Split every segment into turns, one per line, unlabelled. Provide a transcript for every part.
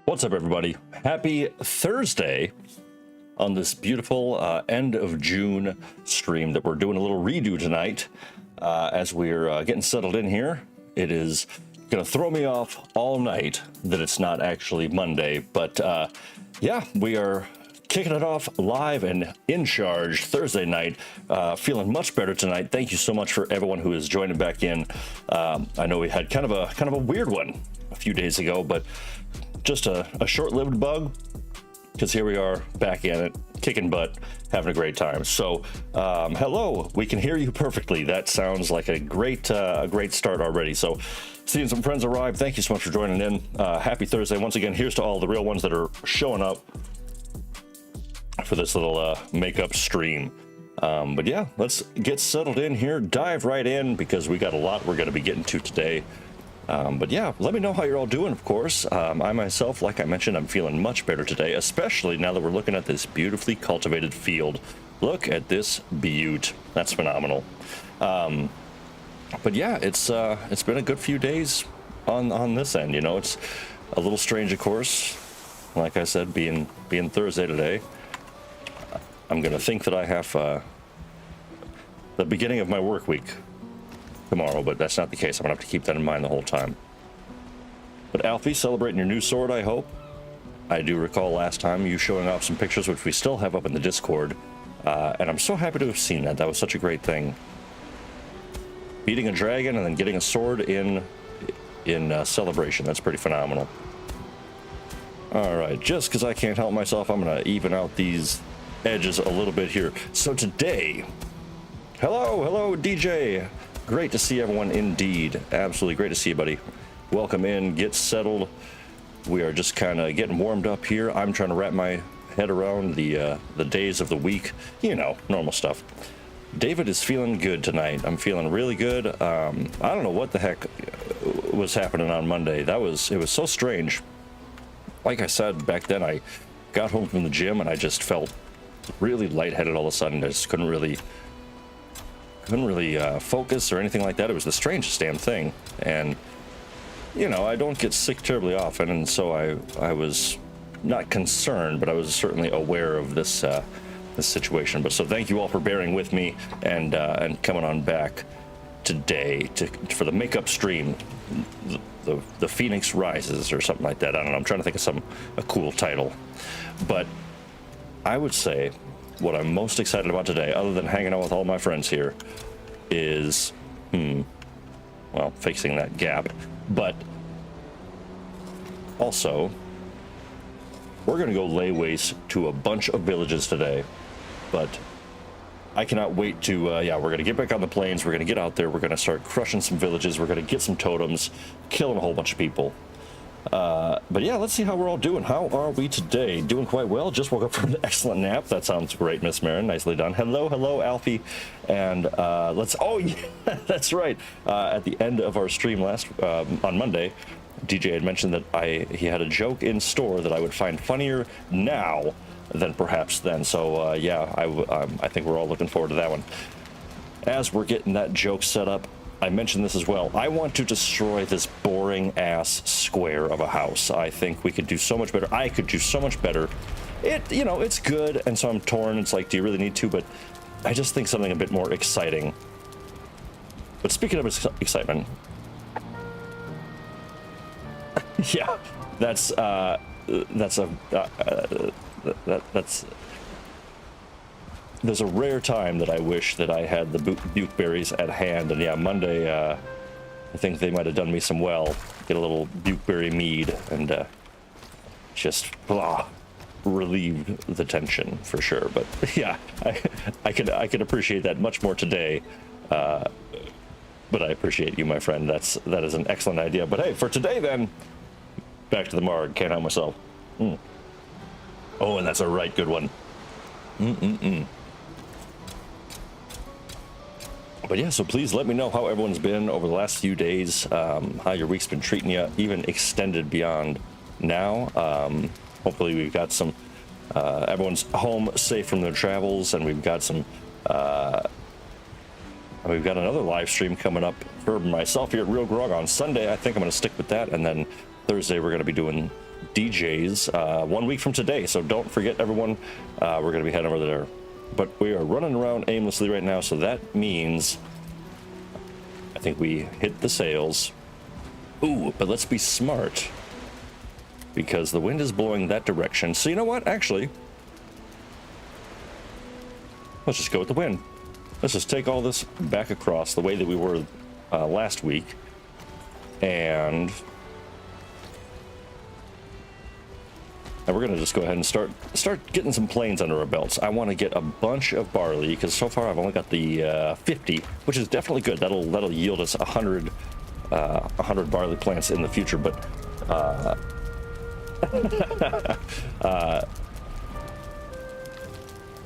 What's up, everybody? Happy Thursday on this beautiful end of June stream that we're doing a little redo tonight as we're getting settled in here. It is going to throw me off all night that it's not actually Monday, but yeah, we are kicking it off live and in charge Thursday night. Feeling much better tonight. Thank you so much for everyone who is joining back in. I know we had kind of a weird one a few days ago, but just a short-lived bug, because here we are back in it, kicking butt, having a great time. So hello, we can hear you perfectly. That sounds like a great start already. So seeing some friends arrive, thank you so much for joining in. Happy Thursday once again. Here's to all the real ones that are showing up for this little makeup stream. But yeah, let's get settled in here, dive right in, because we got a lot we're going to be getting to today. But yeah, let me know how you're all doing, of course. I myself, like I mentioned, I'm feeling much better today, especially now that we're looking at this beautifully cultivated field. Look at this beaut. That's phenomenal. But yeah, it's been a good few days on this end. You know, it's a little strange, of course. Like I said, being Thursday today, I'm going to think that I have the beginning of my work week tomorrow, but that's not the case. I'm gonna have to keep that in mind the whole time. But Alfie, celebrating your new sword, I hope. I do recall last time you showing off some pictures, which we still have up in the Discord, and I'm so happy to have seen that. That was such a great thing. Beating a dragon and then getting a sword in celebration. That's pretty phenomenal. All right, just because I can't help myself, I'm gonna even out these edges a little bit here. So today, hello DJ. Great to see everyone indeed. Absolutely great to see you, buddy. Welcome in, get settled. We are just kind of getting warmed up here. I'm trying to wrap my head around the days of the week. You know, normal stuff. David is feeling good tonight. I'm feeling really good. I don't know what the heck was happening on Monday. It was so strange. Like I said back then, I got home from the gym and I just felt really lightheaded all of a sudden. I just couldn't really focus or anything like that. It was the strangest damn thing. And you know, I don't get sick terribly often, and so I was not concerned, but I was certainly aware of this this situation. But so thank you all for bearing with me and coming on back today for the makeup stream, the Phoenix Rises or something like that. I don't know, I'm trying to think of a cool title. But I would say what I'm most excited about today, other than hanging out with all my friends here, is, well, fixing that gap. But also, we're going to go lay waste to a bunch of villages today. But I cannot wait to, yeah, we're going to get back on the plains. We're going to get out there. We're going to start crushing some villages. We're going to get some totems, killing a whole bunch of people. But yeah, let's see how we're all doing. How are we today? Doing quite well. Just woke up from an excellent nap. That sounds great, Miss Marin. Nicely done. Hello, Alfie. And oh, yeah, that's right. At the end of our stream on Monday, DJ had mentioned that he had a joke in store that I would find funnier now than perhaps then. So yeah, I think we're all looking forward to that one. As we're getting that joke set up, I mentioned this as well. I want to destroy this boring ass square of a house. I think we could do so much better. I could do so much better. It's good, and so I'm torn. It's like, do you really need to? But I just think something a bit more exciting. But speaking of excitement, yeah, that's there's a rare time that I wish that I had the bukeberries at hand, and yeah, Monday, I think they might have done me some well. Get a little bukeberry mead and just relieve the tension for sure. But yeah, I could appreciate that much more today. But I appreciate you, my friend. That is an excellent idea. But hey, for today then, back to the marg. Can't help myself. Oh, and that's a right good one. But yeah, so please let me know how everyone's been over the last few days, how your week's been treating you, even extended beyond now. Hopefully we've got some, everyone's home safe from their travels, and we've got another live stream coming up for myself here at RealGrogg on Sunday. I think I'm going to stick with that, and then Thursday we're going to be doing DJs 1 week from today, so don't forget, everyone, we're going to be heading over there. But we are running around aimlessly right now, so that means I think we hit the sails. Ooh, but let's be smart, because the wind is blowing that direction. So you know what? Actually, let's just go with the wind. Let's just take all this back across the way that we were last week, and we're going to just go ahead and start getting some planes under our belts. I want to get a bunch of barley, because so far I've only got the 50, which is definitely good. That'll yield us 100 barley plants in the future. But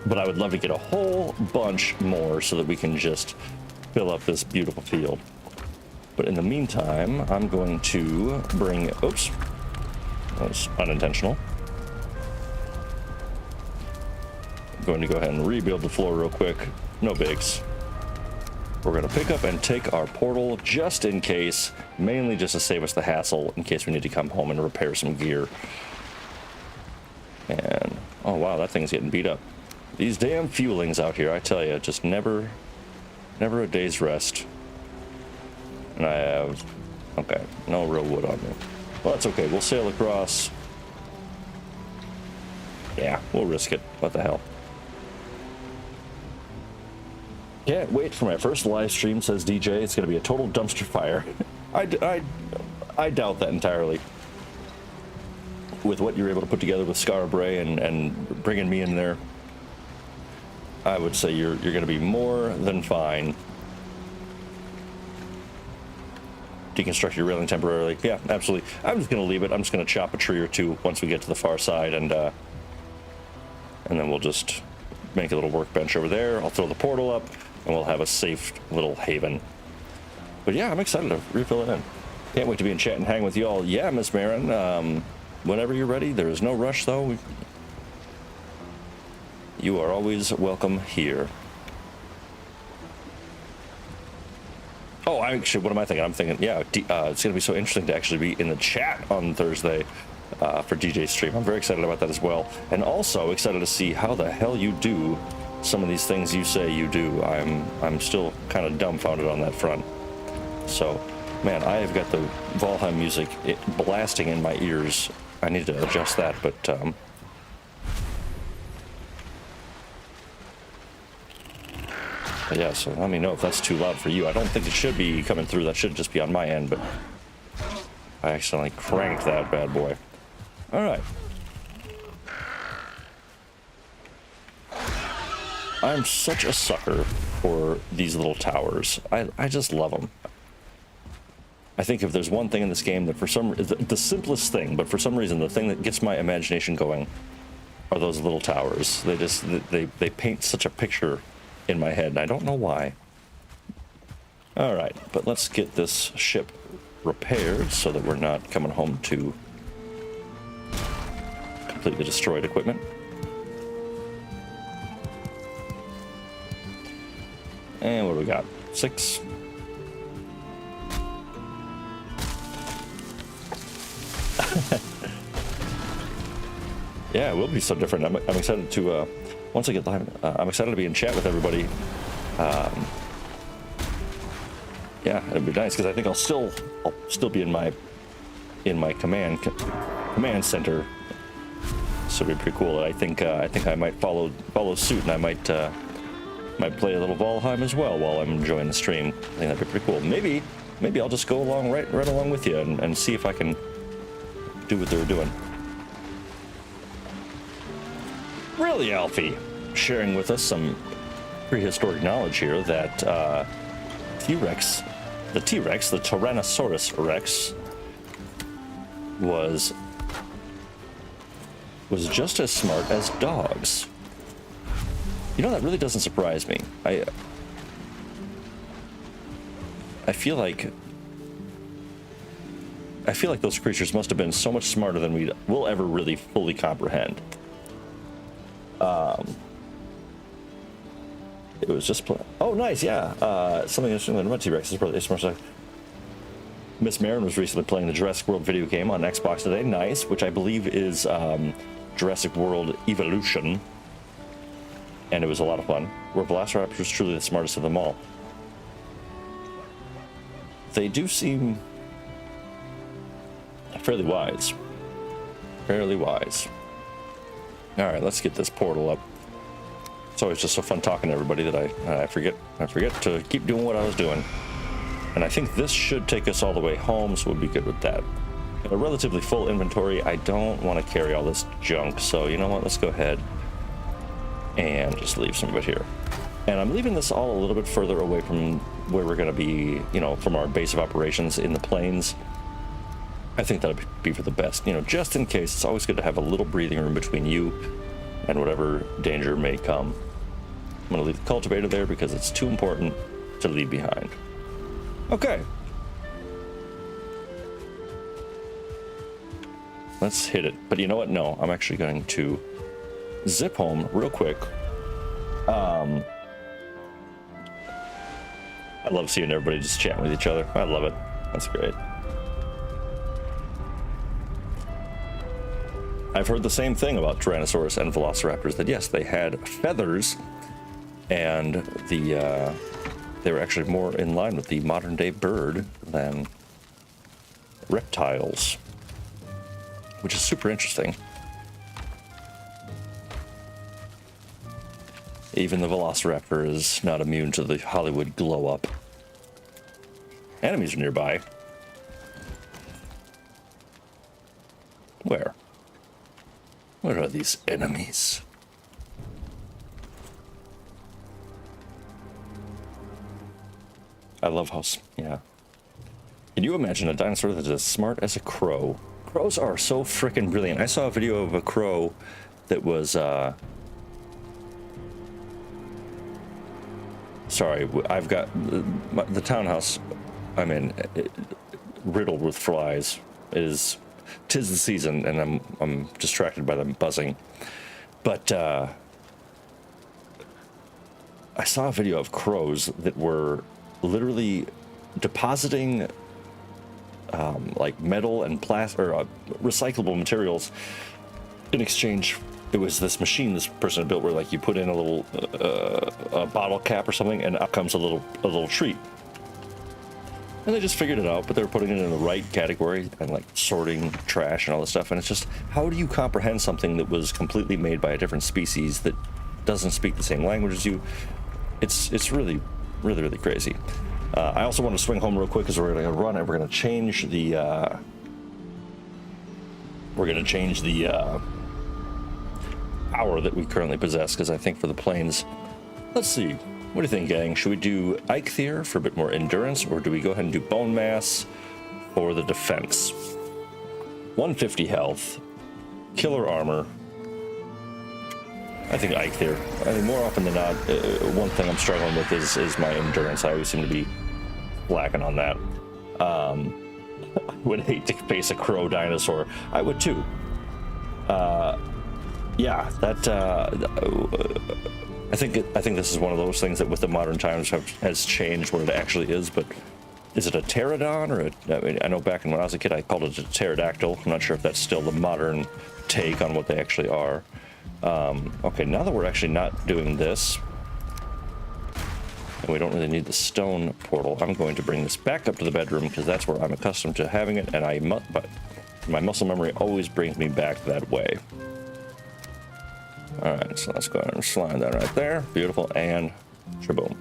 but I would love to get a whole bunch more so that we can just fill up this beautiful field. But in the meantime, I'm going to bring, oops, that was unintentional. Going to go ahead and rebuild the floor real quick. No bigs. We're going to pick up and take our portal just in case, mainly just to save us the hassle in case we need to come home and repair some gear. And oh wow, that thing's getting beat up. These damn Fulings out here, I tell you, just never a day's rest. And I have, okay, no real wood on me. Well, that's okay. We'll sail across. Yeah, we'll risk it. What the hell? Can't wait for my first live stream, says DJ. It's going to be a total dumpster fire. I doubt that entirely. With what you're able to put together with Scarbray and bringing me in there, I would say you're going to be more than fine. Deconstruct your railing temporarily. Yeah, absolutely. I'm just going to leave it. I'm just going to chop a tree or two once we get to the far side, and then we'll just make a little workbench over there. I'll throw the portal up, and we'll have a safe little haven. But yeah, I'm excited to refill it in. Can't wait to be in chat and hang with you all. Yeah, Miss Marin, whenever you're ready. There is no rush, though. You are always welcome here. Oh, actually, what am I thinking? I'm thinking, yeah, it's going to be so interesting to actually be in the chat on Thursday for DJ's stream. I'm very excited about that as well. And also excited to see how the hell you do some of these things you say you do. I'm still kind of dumbfounded on that front. So, man, I have got the Valheim music blasting in my ears. I need to adjust that, but yeah, so let me know if that's too loud for you. I don't think it should be coming through. That should just be on my end, but I accidentally cranked that bad boy. All right. I'm such a sucker for these little towers. I just love them. I think if there's one thing in this game that for some, the simplest thing, but for some reason the thing that gets my imagination going are those little towers. They paint such a picture in my head, and I don't know why. All right, but let's get this ship repaired so that we're not coming home to completely destroyed equipment. And what do we got? 6. Yeah, it will be so different. I'm excited to once I get live. I'm excited to be in chat with everybody. Yeah, it'd be nice because I think I'll still be in my command center. So it'd be pretty cool. I think I might follow suit, and I might play a little Valheim as well while I'm enjoying the stream. I think that'd be pretty cool. Maybe I'll just go along right along with you and see if I can do what they were doing. Really, Alfie, sharing with us some prehistoric knowledge here that the T-Rex, the Tyrannosaurus Rex, was just as smart as dogs. You know, that really doesn't surprise me. I feel like those creatures must have been so much smarter than we'll ever really fully comprehend. It was just oh, nice, yeah. Something interesting about T-Rex is probably smart. Miss Marin was recently playing the Jurassic World video game on Xbox today. Nice, which I believe is Jurassic World Evolution, and it was a lot of fun. Where Velociraptor was truly the smartest of them all. They do seem fairly wise. Fairly wise. All right, let's get this portal up. It's always just so fun talking to everybody that I forget to keep doing what I was doing. And I think this should take us all the way home, so we'll be good with that. Got a relatively full inventory. I don't want to carry all this junk, so you know what? Let's go ahead and just leave some of it here. And I'm leaving this all a little bit further away from where we're going to be, you know, from our base of operations in the plains. I think that'll be for the best, you know, just in case. It's always good to have a little breathing room between you and whatever danger may come. I'm going to leave the cultivator there because it's too important to leave behind. Okay. Let's hit it. But you know what? No, I'm actually going to zip home real quick. I love seeing everybody just chatting with each other. I love it. That's great. I've heard the same thing about Tyrannosaurus and Velociraptors, that yes, they had feathers, and they were actually more in line with the modern day bird than reptiles, which is super interesting. Even the Velociraptor is not immune to the Hollywood glow up. Enemies are nearby. Where? Where are these enemies? I love how, yeah. Can you imagine a dinosaur that's as smart as a crow? Crows are so freaking brilliant. I saw a video of a crow that was, sorry, I've got the townhouse I'm in, riddled with flies. Tis the season, and I'm distracted by them buzzing. But I saw a video of crows that were literally depositing like metal and plastic or recyclable materials in exchange. It was this machine this person had built where like you put in a little a bottle cap or something, and out comes a little treat. And they just figured it out, but they were putting it in the right category and like sorting trash and all this stuff. And it's just, how do you comprehend something that was completely made by a different species that doesn't speak the same language as you? It's really, really, really crazy. I also want to swing home real quick because we're going to run and we're going to change the power that we currently possess, because I think for the planes, let's see. What do you think, gang? Should we do Eikthyr for a bit more endurance, or do we go ahead and do bone mass? for the defense. 150 health, killer armor. I think Ike there. I mean, more often than not, one thing I'm struggling with is my endurance. I always seem to be lacking on that. I would hate to face a crow dinosaur. I would too. Yeah, that. I think this is one of those things that with the modern times has changed what it actually is. But is it a pterodon or I mean, I know back when I was a kid I called it a pterodactyl. I'm not sure if that's still the modern take on what they actually are. Okay, now that we're actually not doing this, and we don't really need the stone portal, I'm going to bring this back up to the bedroom because that's where I'm accustomed to having it, and but my muscle memory always brings me back that way. All right, so let's go ahead and slide that right there. Beautiful, and shaboom.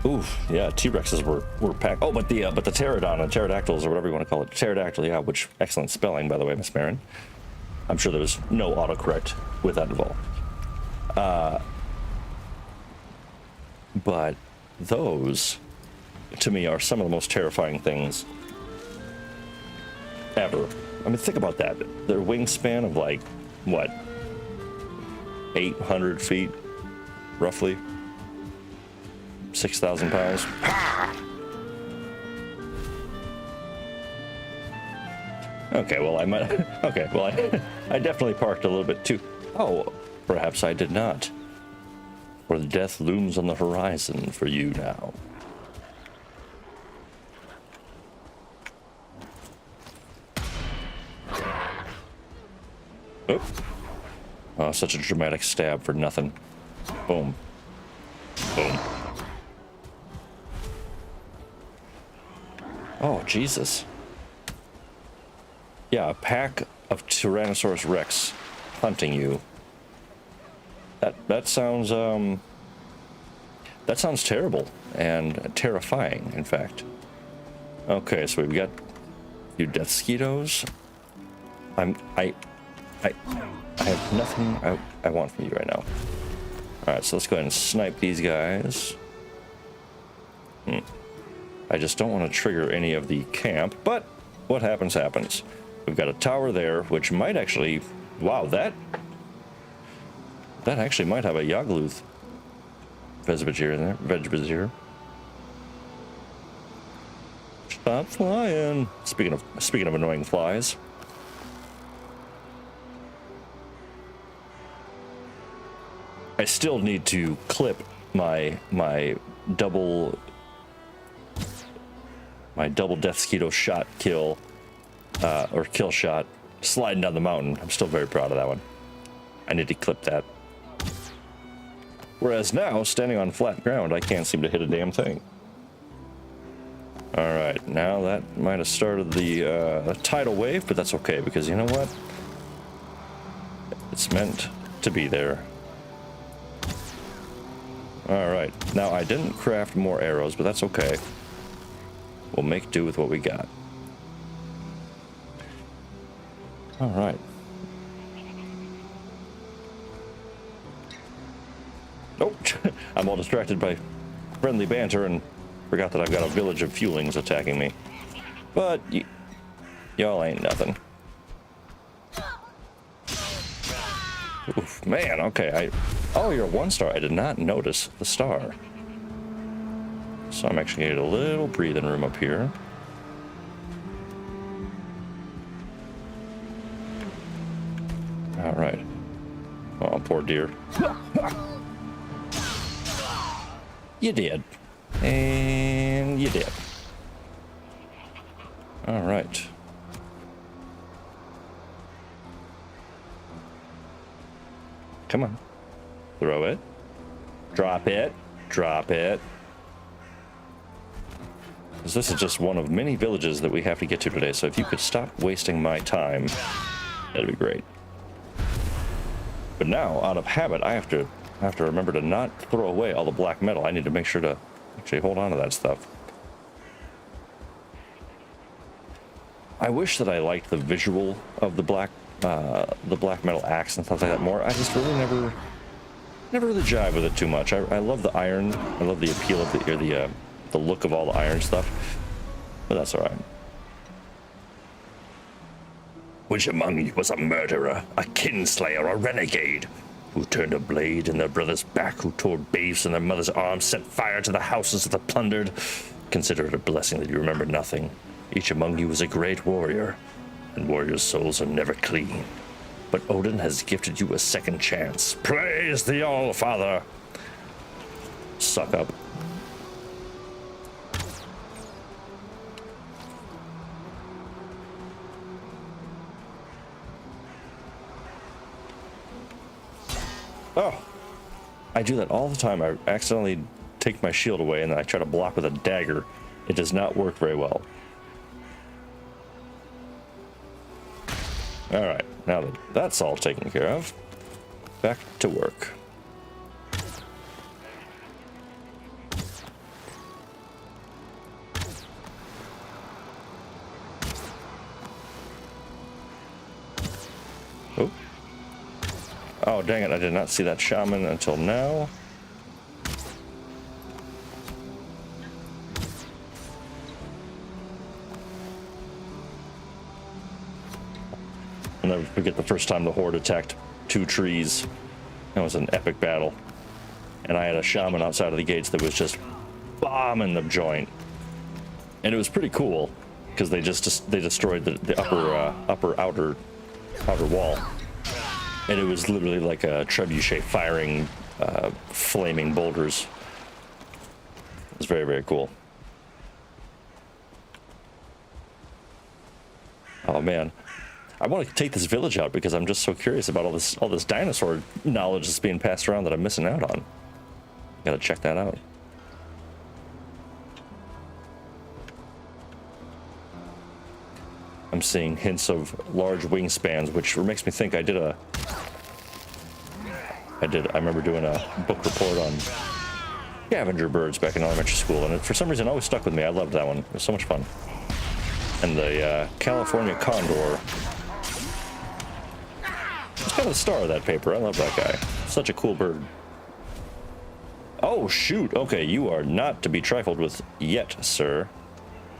Oof, yeah, T-Rexes were packed. Oh, but the pterodon and pterodactyls, or whatever you want to call it, pterodactyl, yeah, which excellent spelling, by the way, Miss Marin. I'm sure there was no autocorrect with that involved. But those, to me, are some of the most terrifying things ever. I mean, think about that. Their wingspan of like, what, 800 feet, roughly? 6,000 pounds. Okay, well, I might. Okay, well, I definitely parked a little bit too. Oh, perhaps I did not. For the death looms on the horizon for you now. Oop. Oh, such a dramatic stab for nothing. Boom. Boom. Oh, Jesus. Yeah, a pack of Tyrannosaurus Rex hunting you. That sounds terrible and terrifying, in fact. Okay, so we've got you Deathsquitos. I have nothing I want from you right now. Alright, so let's go ahead and snipe these guys. I just don't want to trigger any of the camp, but what happens, happens. We've got a tower there, which might actually... Wow, that actually might have a Yagluth Vesbajir in there. Vesbajir. Stop flying. Speaking of annoying flies. I still need to clip my double Deathsquito shot kill, or kill shot sliding down the mountain. I'm still very proud of that one. I need to clip that. Whereas now, standing on flat ground, I can't seem to hit a damn thing. All right, now that might have started the tidal wave, but that's okay because you know what? It's meant to be there. All right, now I didn't craft more arrows, but that's okay. We'll make do with what we got. All right. Oh, I'm all distracted by friendly banter and forgot that I've got a village of Fulings attacking me. But y'all ain't nothing. Oof, man, okay. Oh, you're a 1-star. I did not notice the star. So I'm actually going to get a little breathing room up here. All right. Oh, poor dear. You did. And you did. All right. Come on. Throw it. Drop it. Drop it. This is just one of many villages that we have to get to today, so if you could stop wasting my time, that'd be great. But now, out of habit, I have to remember to not throw away all the black metal. I need to make sure to actually hold on to that stuff. I wish that I liked the visual of the black metal axe and stuff like that more. I just really never really jive with it too much. I love the iron. I love the appeal of the look of all the iron stuff. But that's all right. Which among you was a murderer, a kinslayer, a renegade, who turned a blade in their brother's back, who tore babes in their mother's arms, set fire to the houses of the plundered? Consider it a blessing that you remember nothing. Each among you is a great warrior, and warriors' souls are never clean. But Odin has gifted you a second chance. Praise the All-Father! Suck up. Oh, I do that all the time. I accidentally take my shield away and then I try to block with a dagger. It does not work very well. All right, now that that's all taken care of, back to work. Oh. Oh, dang it, I did not see that shaman until now. I'll never forget the first time the horde attacked 2 trees. That was an epic battle. And I had a shaman outside of the gates that was just bombing the joint. And it was pretty cool, because they destroyed the outer wall. And it was literally like a trebuchet firing flaming boulders. It was very, very cool. Oh man, I want to take this village out because I'm just so curious about all this dinosaur knowledge that's being passed around that I'm missing out on. Gotta check that out. I'm seeing hints of large wingspans, which makes me think I remember doing a book report on scavenger birds back in elementary school, and it, for some reason, always stuck with me. I loved that one. It was so much fun. And the California condor. It's kind of the star of that paper. I love that guy. Such a cool bird. Oh, shoot. Okay, you are not to be trifled with yet, sir.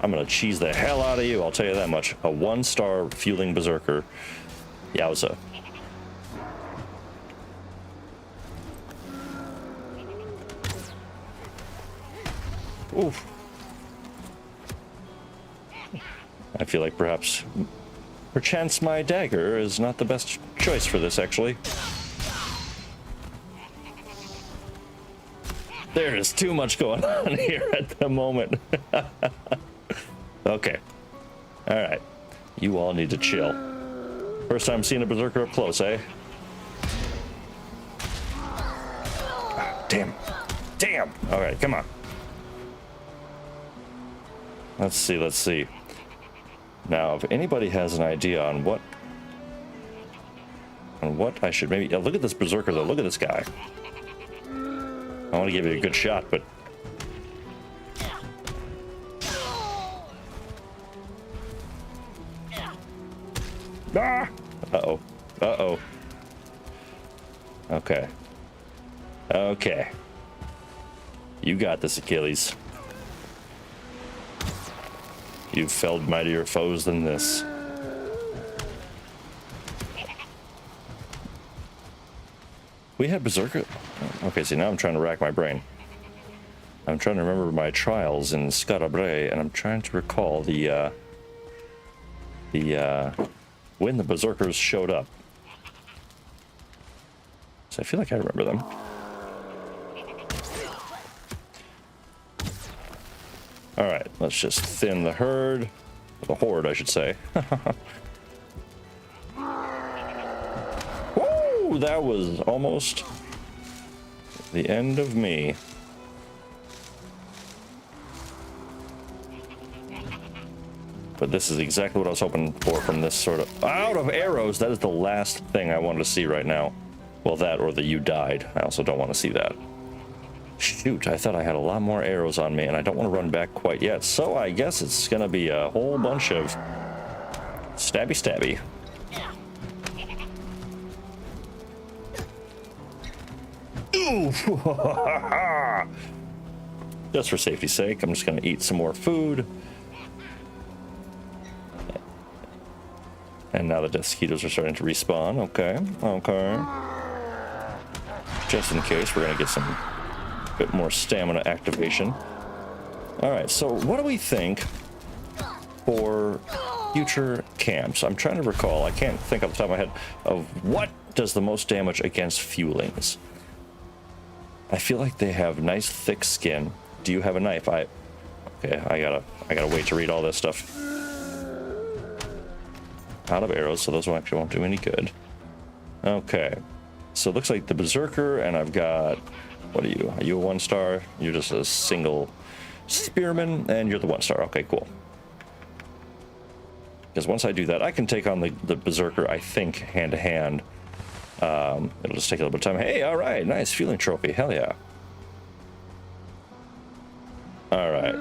I'm gonna cheese the hell out of you, I'll tell you that much. A 1-star Fuling berserker. Yowza. Oof. I feel like perchance my dagger is not the best choice for this, actually. There is too much going on here at the moment. Okay. Alright. You all need to chill. First time seeing a berserker up close, eh? Damn. Damn! Alright, come on. Let's see. Now, if anybody has an idea on what I should maybe... look at this berserker, though. Look at this guy. I want to give you a good shot, but... Ah! Uh-oh. Uh-oh. Okay. Okay. You got this, Achilles. You've felled mightier foes than this. We had berserker... Okay, see, now I'm trying to rack my brain. I'm trying to remember my trials in Scarabre, and I'm trying to recall when the berserkers showed up. So I feel like I remember them. Alright, let's just thin the herd. The horde, I should say. Woo! That was almost the end of me. But this is exactly what I was hoping for from this sort of... Out of arrows! That is the last thing I wanted to see right now. Well, that or the you died. I also don't want to see that. Shoot, I thought I had a lot more arrows on me, and I don't want to run back quite yet. So I guess it's going to be a whole bunch of stabby. Ooh! Just for safety's sake, I'm just gonna eat some more food. And now the Deathsquitos are starting to respawn. Okay, okay. Just in case, we're gonna get some bit more stamina activation. All right, so what do we think for future camps? I'm trying to recall. I can't think off the top of my head of what does the most damage against Fulings. I feel like they have nice thick skin. Do you have a knife? Okay, I gotta wait to read all this stuff. Out of arrows, so those actually won't do any good. Okay, so it looks like the Berserker, and I've got, what are you? Are you a 1-star? You're just a single spearman, and you're the 1-star. Okay, cool. Because once I do that, I can take on the Berserker, I think, hand to hand. It'll just take a little bit of time. Hey, all right, nice Fuling trophy. Hell yeah. All right.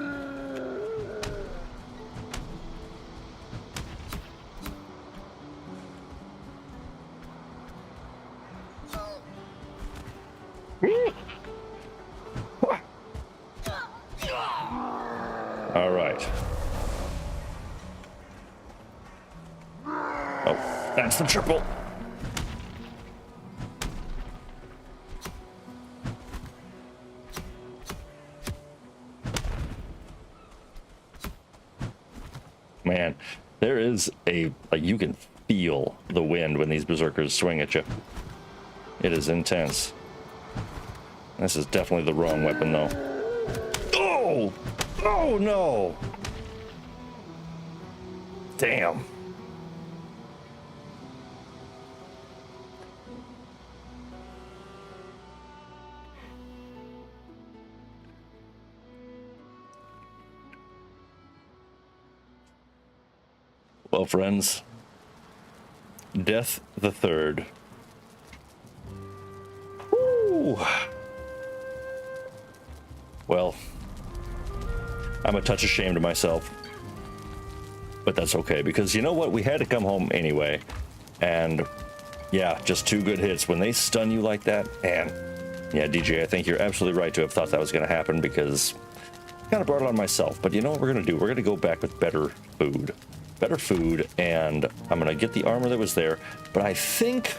All right. Oh, that's the triple. Man, there is like you can feel the wind when these berserkers swing at you. It is intense. This is definitely the wrong weapon, though. Oh! Oh, no! Damn. Well, friends, Death the Third. Woo! Well, I'm a touch ashamed of myself, but that's okay, because you know what? We had to come home anyway, and yeah, just 2 good hits. When they stun you like that, and yeah, DJ, I think you're absolutely right to have thought that was going to happen, because I kind of brought it on myself. But you know what we're going to do? We're going to go back with better food. Better food, and I'm going to get the armor that was there, but I think...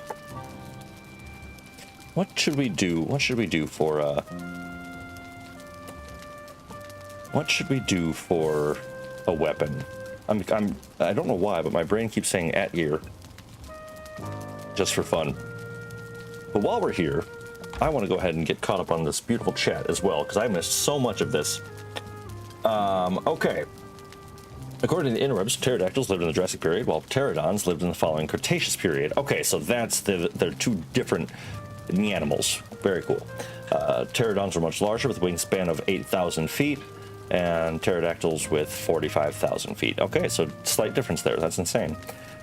What should we do? What should we do for, What should we do for a weapon? I don't know why, but my brain keeps saying at ear. Just for fun. But while we're here, I want to go ahead and get caught up on this beautiful chat as well, because I missed so much of this. Okay. According to the interwebs, pterodactyls lived in the Jurassic period, while pterodons lived in the following Cretaceous period. Okay, so that's they're 2 different animals. Very cool. Pterodons were much larger, with a wingspan of 8,000 feet, and pterodactyls with 45,000 feet. Okay, so slight difference there. That's insane.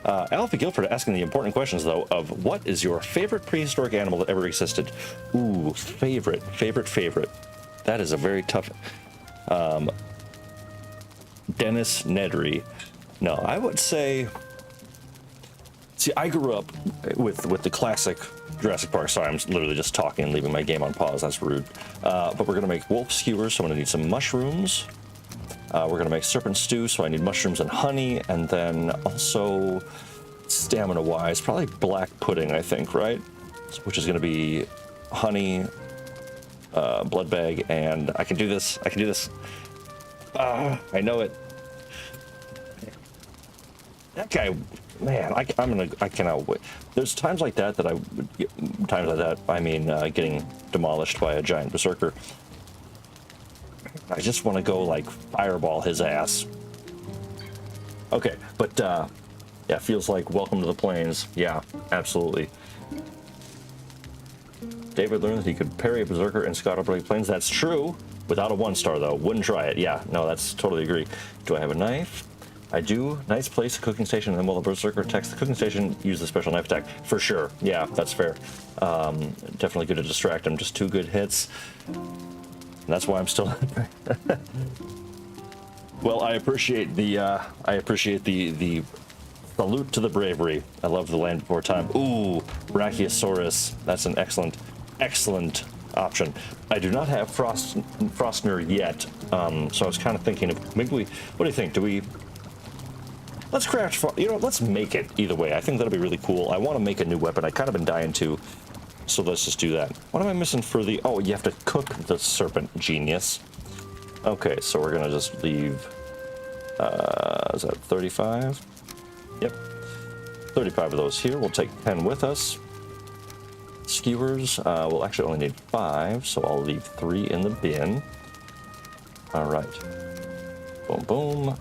Alpha Guilford asking the important questions, though, of what is your favorite prehistoric animal that ever existed? Ooh, favorite. That is a very tough... Dennis Nedry. No, I would say... See, I grew up with the classic Jurassic Park. Sorry, I'm literally just talking and leaving my game on pause. That's rude. But we're going to make wolf skewers, so I'm going to need some mushrooms. We're going to make serpent stew, so I need mushrooms and honey. And then also, stamina-wise, probably black pudding, I think, right? Which is going to be honey, blood bag, and I can do this. I know it. That guy, man, I cannot wait. There's times like that I mean, getting demolished by a giant berserker. I just want to go, like, fireball his ass. Okay, but, yeah, feels like welcome to the plains. Yeah, absolutely. David learned that he could parry a berserker in Scotland Plains. That's true. Without a 1-star, though. Wouldn't try it. Yeah, no, that's totally agree. Do I have a knife? I do. Nice place, a cooking station, and then while the berserker attacks the cooking station, use the special knife attack. For sure. Yeah, that's fair. Definitely good to distract him. Just 2 good hits. And that's why I'm still... Well, I appreciate the salute to the bravery. I love the land before time. Ooh, Brachiosaurus. That's an excellent option. I do not have Frostner yet, so I was kind of thinking of maybe we. What do you think? Do we? Let's craft. You know, let's make it either way. I think that'll be really cool. I want to make a new weapon. I kind of been dying to, so let's just do that. What am I missing for the? Oh, you have to cook the serpent. Genius. Okay, so we're gonna just leave. Is that 35? Yep. 35 of those here. We'll take 10 with us. Skewers, we'll actually only need 5, so I'll leave 3 in the bin. All right. Boom, boom.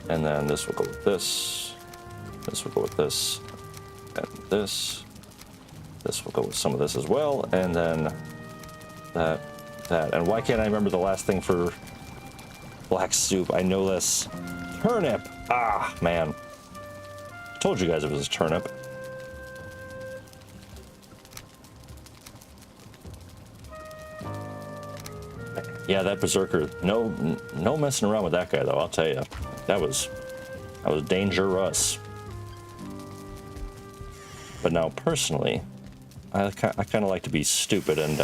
And then this will go with this. This will go with this. And this. This will go with some of this as well. And then that. And why can't I remember the last thing for black soup? I know this. Turnip. Ah, man. Told you guys it was a turnip. Yeah, that berserker. No messing around with that guy though. I'll tell you, that was dangerous. But now, personally, I kind of like to be stupid and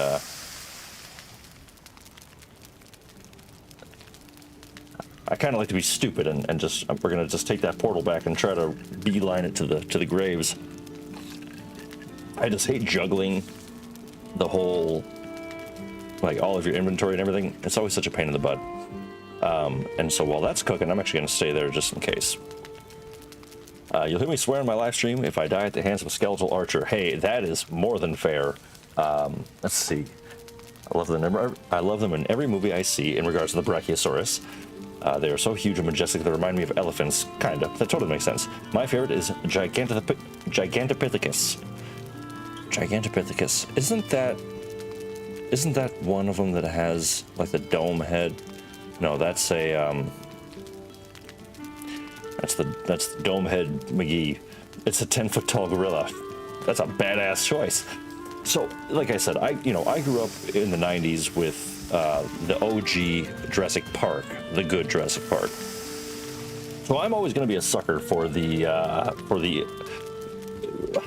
just we're gonna just take that portal back and try to beeline it to the graves. I just hate juggling the whole, like, all of your inventory and everything. It's always such a pain in the butt. And so while that's cooking, I'm actually gonna stay there just in case. You'll hear me swear on my live stream if I die at the hands of a skeletal archer. Hey, that is more than fair. Let's see. I love them in every movie I see in regards to the Brachiosaurus. They are so huge and majestic they remind me of elephants. Kinda. That totally makes sense. My favorite is Gigantopithecus. Gigantopithecus. Isn't that one of them that has like the dome head? No, that's a that's the dome head McGee. It's a 10-foot tall gorilla. That's a badass choice. So, like I said, I grew up in the 90s with the OG Jurassic Park, the good Jurassic Park. So I'm always going to be a sucker for the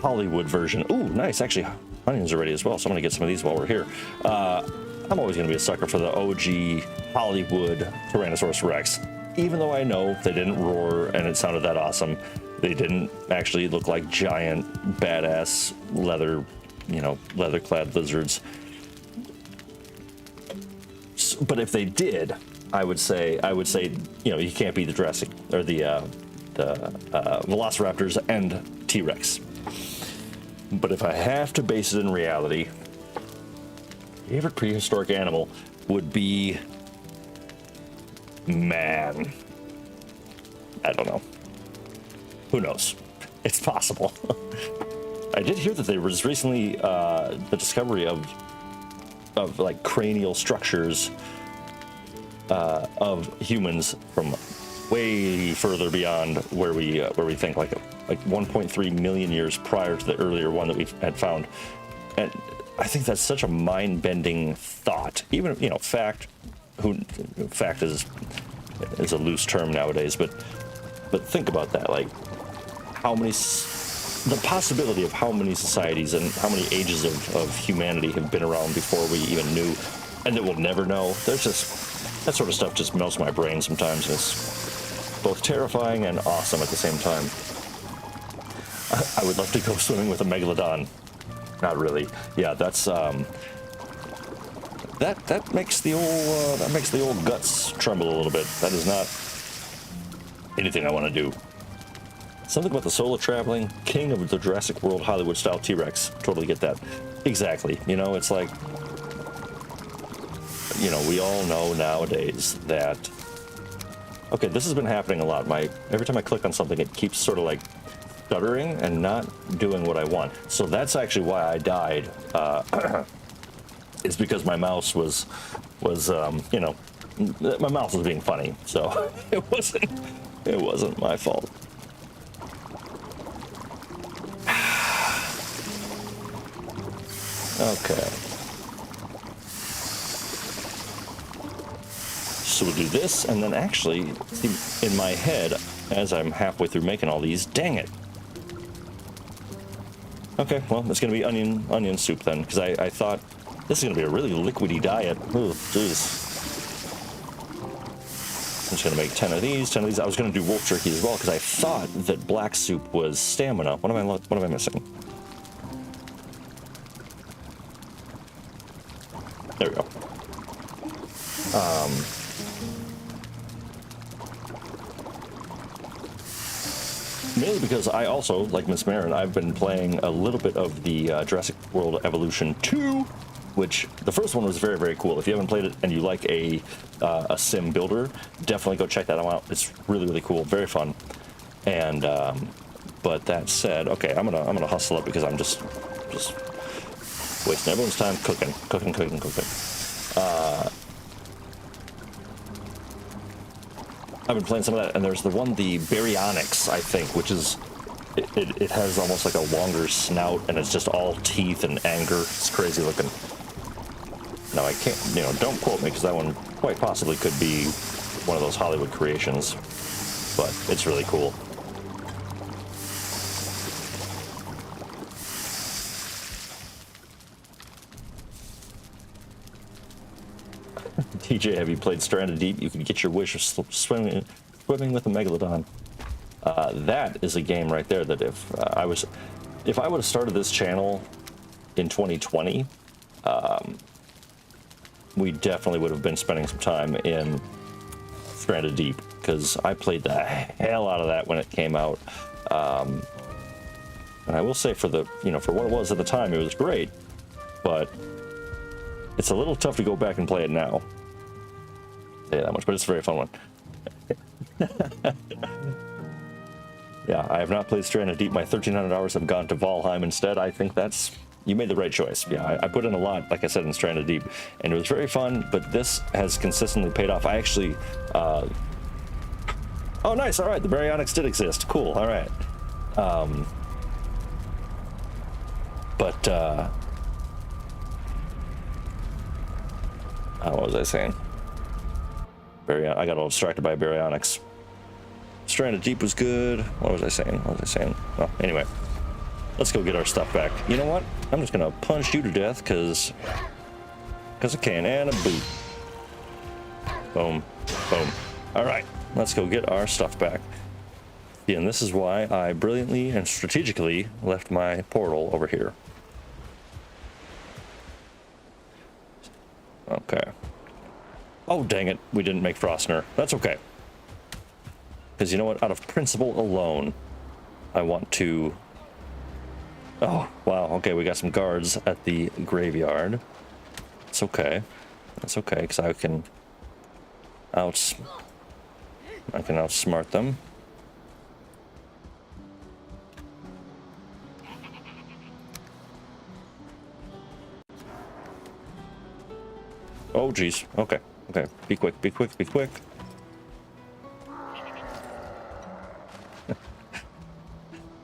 Hollywood version. Ooh, nice. Actually, onions are ready as well, so I'm going to get some of these while we're here. I'm always going to be a sucker for the OG Hollywood Tyrannosaurus Rex. Even though I know they didn't roar and it sounded that awesome, they didn't actually look like giant, badass leather-clad lizards. But if they did, I would say, you can't beat the Jurassic or the Velociraptors and T-Rex. But if I have to base it in reality, favorite prehistoric animal would be, man, I don't know. Who knows? It's possible. I did hear that there was recently the discovery of like cranial structures of humans from way further beyond where we think, like 1.3 million years prior to the earlier one that we had found. And I think that's such a mind-bending thought. Even fact is a loose term nowadays, but think about that, like the possibility of how many societies and how many ages of humanity have been around before we even knew, and that we'll never know. There's just, that sort of stuff just melts my brain sometimes, and it's both terrifying and awesome at the same time. I would love to go swimming with a megalodon. Not really. Yeah, that's that makes the old guts tremble a little bit. That is not anything I want to do. Something about the solo traveling king of the Jurassic World Hollywood style T-Rex. Totally get that. Exactly. It's like, we all know nowadays that. Okay, this has been happening a lot. Every time I click on something, it keeps sort of like stuttering and not doing what I want. So that's actually why I died. It's because my mouse was my mouse was being funny. So it wasn't my fault. Okay. So we'll do this, and then actually, see, in my head, as I'm halfway through making all these, dang it. Okay, well, it's going to be onion soup then, because I thought This is going to be a really liquidy diet. Oh, jeez. I'm just going to make 10 of these, 10 of these. I was going to do wolf jerky as well because I thought that black soup was stamina. What am I missing? There we go. Mainly because I also, like Miss Marin, I've been playing a little bit of the Jurassic World Evolution 2, which the first one was very, very cool. If you haven't played it and you like a sim builder, definitely go check that one out. It's really, really cool, very fun. And but that said, okay, I'm gonna hustle up because I'm just wasting everyone's time cooking. I've been playing some of that, and there's the Baryonyx, I think, which is, it has almost like a longer snout, and it's just all teeth and anger. It's crazy looking. Now, I can't, don't quote me, because that one quite possibly could be one of those Hollywood creations, but it's really cool. TJ, have you played Stranded Deep? You can get your wish of swimming with a megalodon. That is a game right there that if I would have started this channel in 2020, we definitely would have been spending some time in Stranded Deep, because I played the hell out of that when it came out. And I will say, for what it was at the time, it was great, but it's a little tough to go back and play it now. Say that much, but it's a very fun one. Yeah, I have not played Stranded Deep. My 1,300 hours have gone to Valheim instead. I think you made the right choice. Yeah, I put in a lot, like I said, in Stranded Deep, and it was very fun, but this has consistently paid off. I actually, oh, nice, all right, the Baryonyx did exist. Cool, all right. What was I saying? I got a little distracted by Baryonyx. Stranded Deep was good. What was I saying? Well, anyway, let's go get our stuff back. You know what? I'm just gonna punch you to death because I can, and a boot. Boom, boom. All right, let's go get our stuff back. Yeah, and this is why I brilliantly and strategically left my portal over here. Okay. Oh, dang it. We didn't make Frostner. That's okay. Because you know what? Out of principle alone, I want to... Oh, wow. Okay, we got some guards at the graveyard. It's okay. That's okay, because I can outsmart them. Oh, geez. Okay. Okay. Be quick.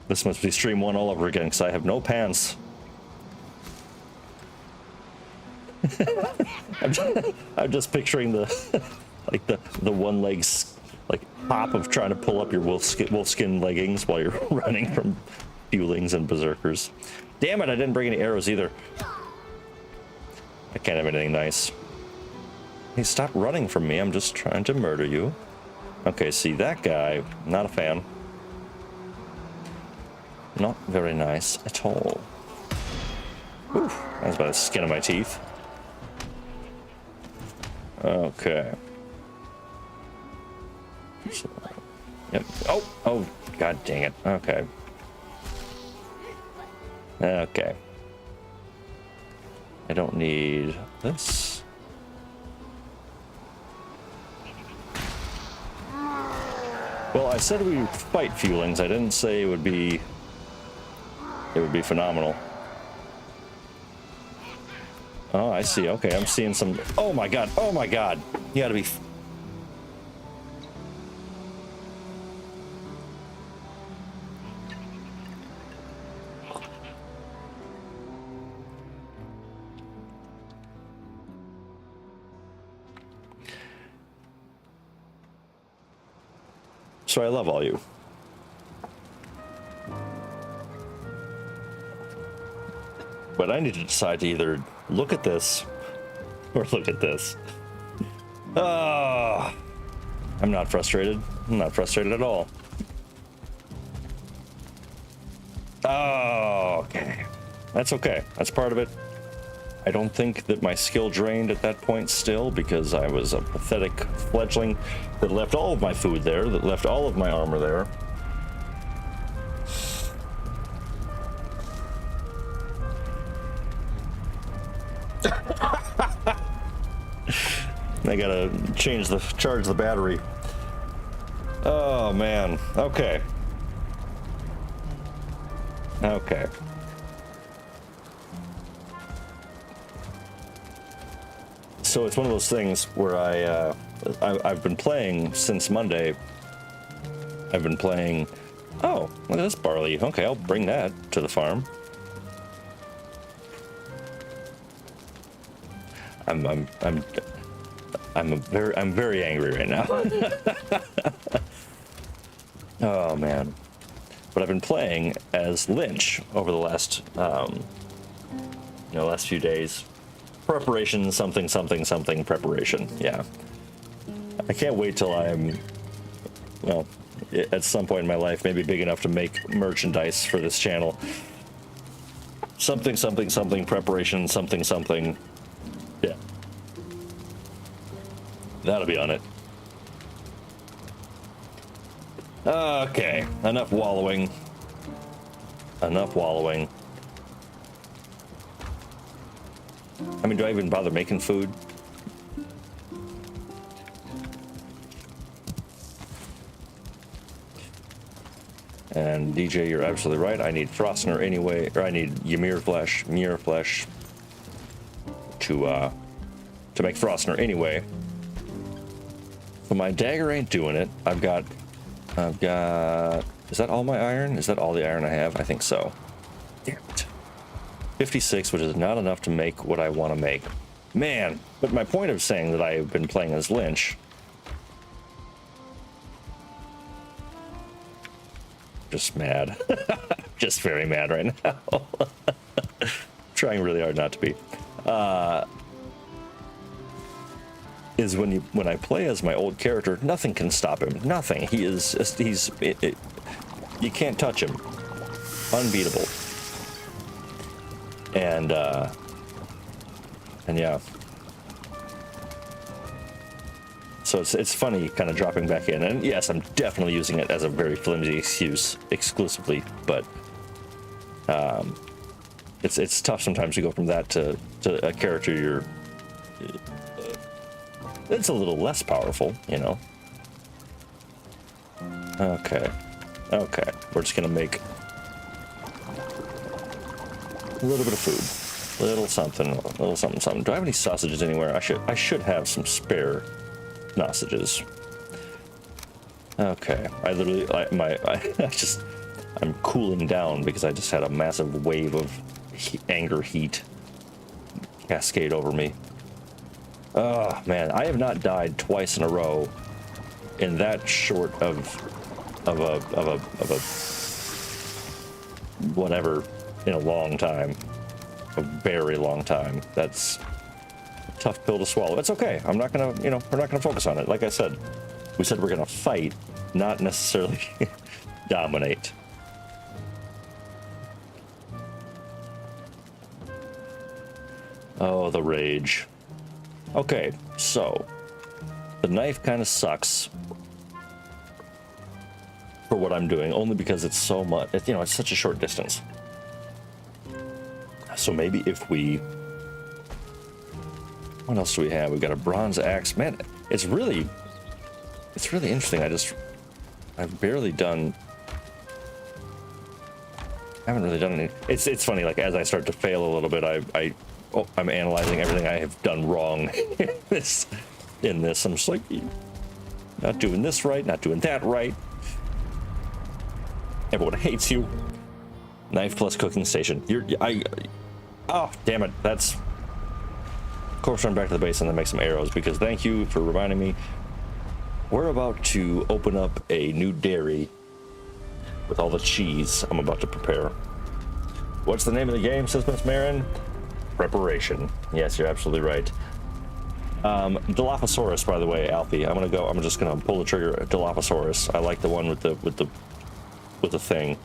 This must be stream 1 all over again, because I have no pants. I'm just picturing the the one leg hop of trying to pull up your wolfskin leggings while you're running from Fulings and berserkers. Damn it! I didn't bring any arrows either. I can't have anything nice. Hey, stop running from me. I'm just trying to murder you. Okay, see, that guy, not a fan. Not very nice at all. Oof, that was by the skin of my teeth. Okay. Yep. Oh, god dang it. Okay. Okay. I don't need this. Well, I said we would fight Fulings. I didn't say it would be phenomenal. Oh, I see. Okay, I'm seeing some... Oh my god. Oh my god. You gotta be... So I love all you. But I need to decide to either look at this. Or look at this. Ah, I'm not frustrated. I'm not frustrated at all. Oh, okay. That's okay. That's part of it. I don't think that my skill drained at that point still, because I was a pathetic fledgling that left all of my food there, that left all of my armor there. I gotta charge the battery. Oh man. Okay. Okay. So it's one of those things where I've been playing since Monday. I've been playing. Oh, look at this barley. Okay, I'll bring that to the farm. I'm very angry right now. Oh man. But I've been playing as Lynch over the last last few days. Preparation, something preparation. Yeah. I can't wait till I'm, well, at some point in my life, maybe big enough to make merchandise for this channel. Something preparation, something. Yeah. That'll be on it. Okay, enough wallowing. I mean, do I even bother making food? And DJ, you're absolutely right. I need Frostner anyway, or I need Ymir flesh to make Frostner anyway. But my dagger ain't doing it. I've got, is that all my iron? Is that all the iron I have? I think so. Damn it. 56, which is not enough to make what I want to make. Man, but my point of saying that I've been playing as Lynch, just mad. Just very mad right now. Trying really hard not to be. Is when I play as my old character, nothing can stop him. Nothing. You can't touch him. Unbeatable. And yeah. So it's funny kind of dropping back in. And yes, I'm definitely using it as a very flimsy excuse exclusively, but it's tough sometimes to go from that to a character it's a little less powerful, you know. Okay. We're just gonna make a little bit of food, little something. Do I have any sausages anywhere? I should have some spare sausages. Okay, I'm cooling down because I just had a massive wave of anger heat cascade over me. Oh man, I have not died twice in a row in that short of a whatever in a long time, a very long time. That's a tough pill to swallow. It's okay. I'm not gonna, we're not gonna focus on it. Like I said, we said we're gonna fight, not necessarily dominate. Oh, the rage. Okay, so the knife kind of sucks for what I'm doing, only because it's so much, it's such a short distance. So maybe if what else do we have? We've got a bronze axe. Man, it's really interesting. I've barely done, I haven't really done any. It's funny, like as I start to fail a little bit, I'm analyzing everything I have done wrong in this. I'm just like, not doing this right, not doing that right. Everyone hates you. Knife plus cooking station. Oh, damn it. That's corpse run back to the base and then make some arrows, because thank you for reminding me. We're about to open up a new dairy with all the cheese I'm about to prepare. What's the name of the game, says Miss Marin? Preparation. Yes, you're absolutely right. Dilophosaurus, by the way, Alfie. I'm just gonna pull the trigger at Dilophosaurus. I like the one with the thing.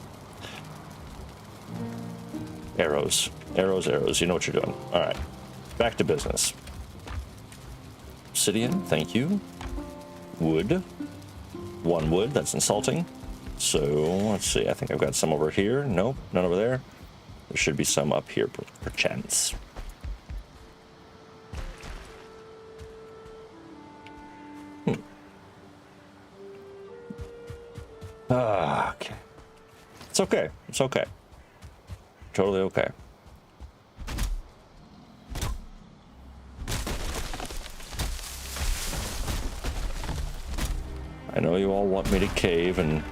Arrows. Arrows, arrows. You know what you're doing. All right. Back to business. Obsidian, thank you. Wood. 1 wood, that's insulting. So, let's see. I think I've got some over here. Nope, none over there. There should be some up here, perchance. Okay. It's okay. It's okay. Totally okay. I know you all want me to cave and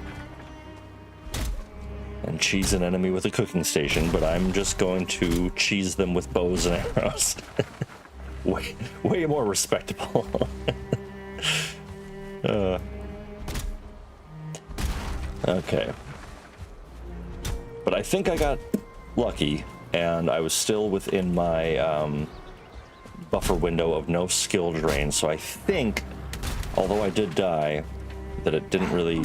cheese an enemy with a cooking station, but I'm just going to cheese them with bows and arrows. way more respectable. Okay. But I think I got lucky, and I was still within my buffer window of no skill drain, so I think, although I did die, that it didn't really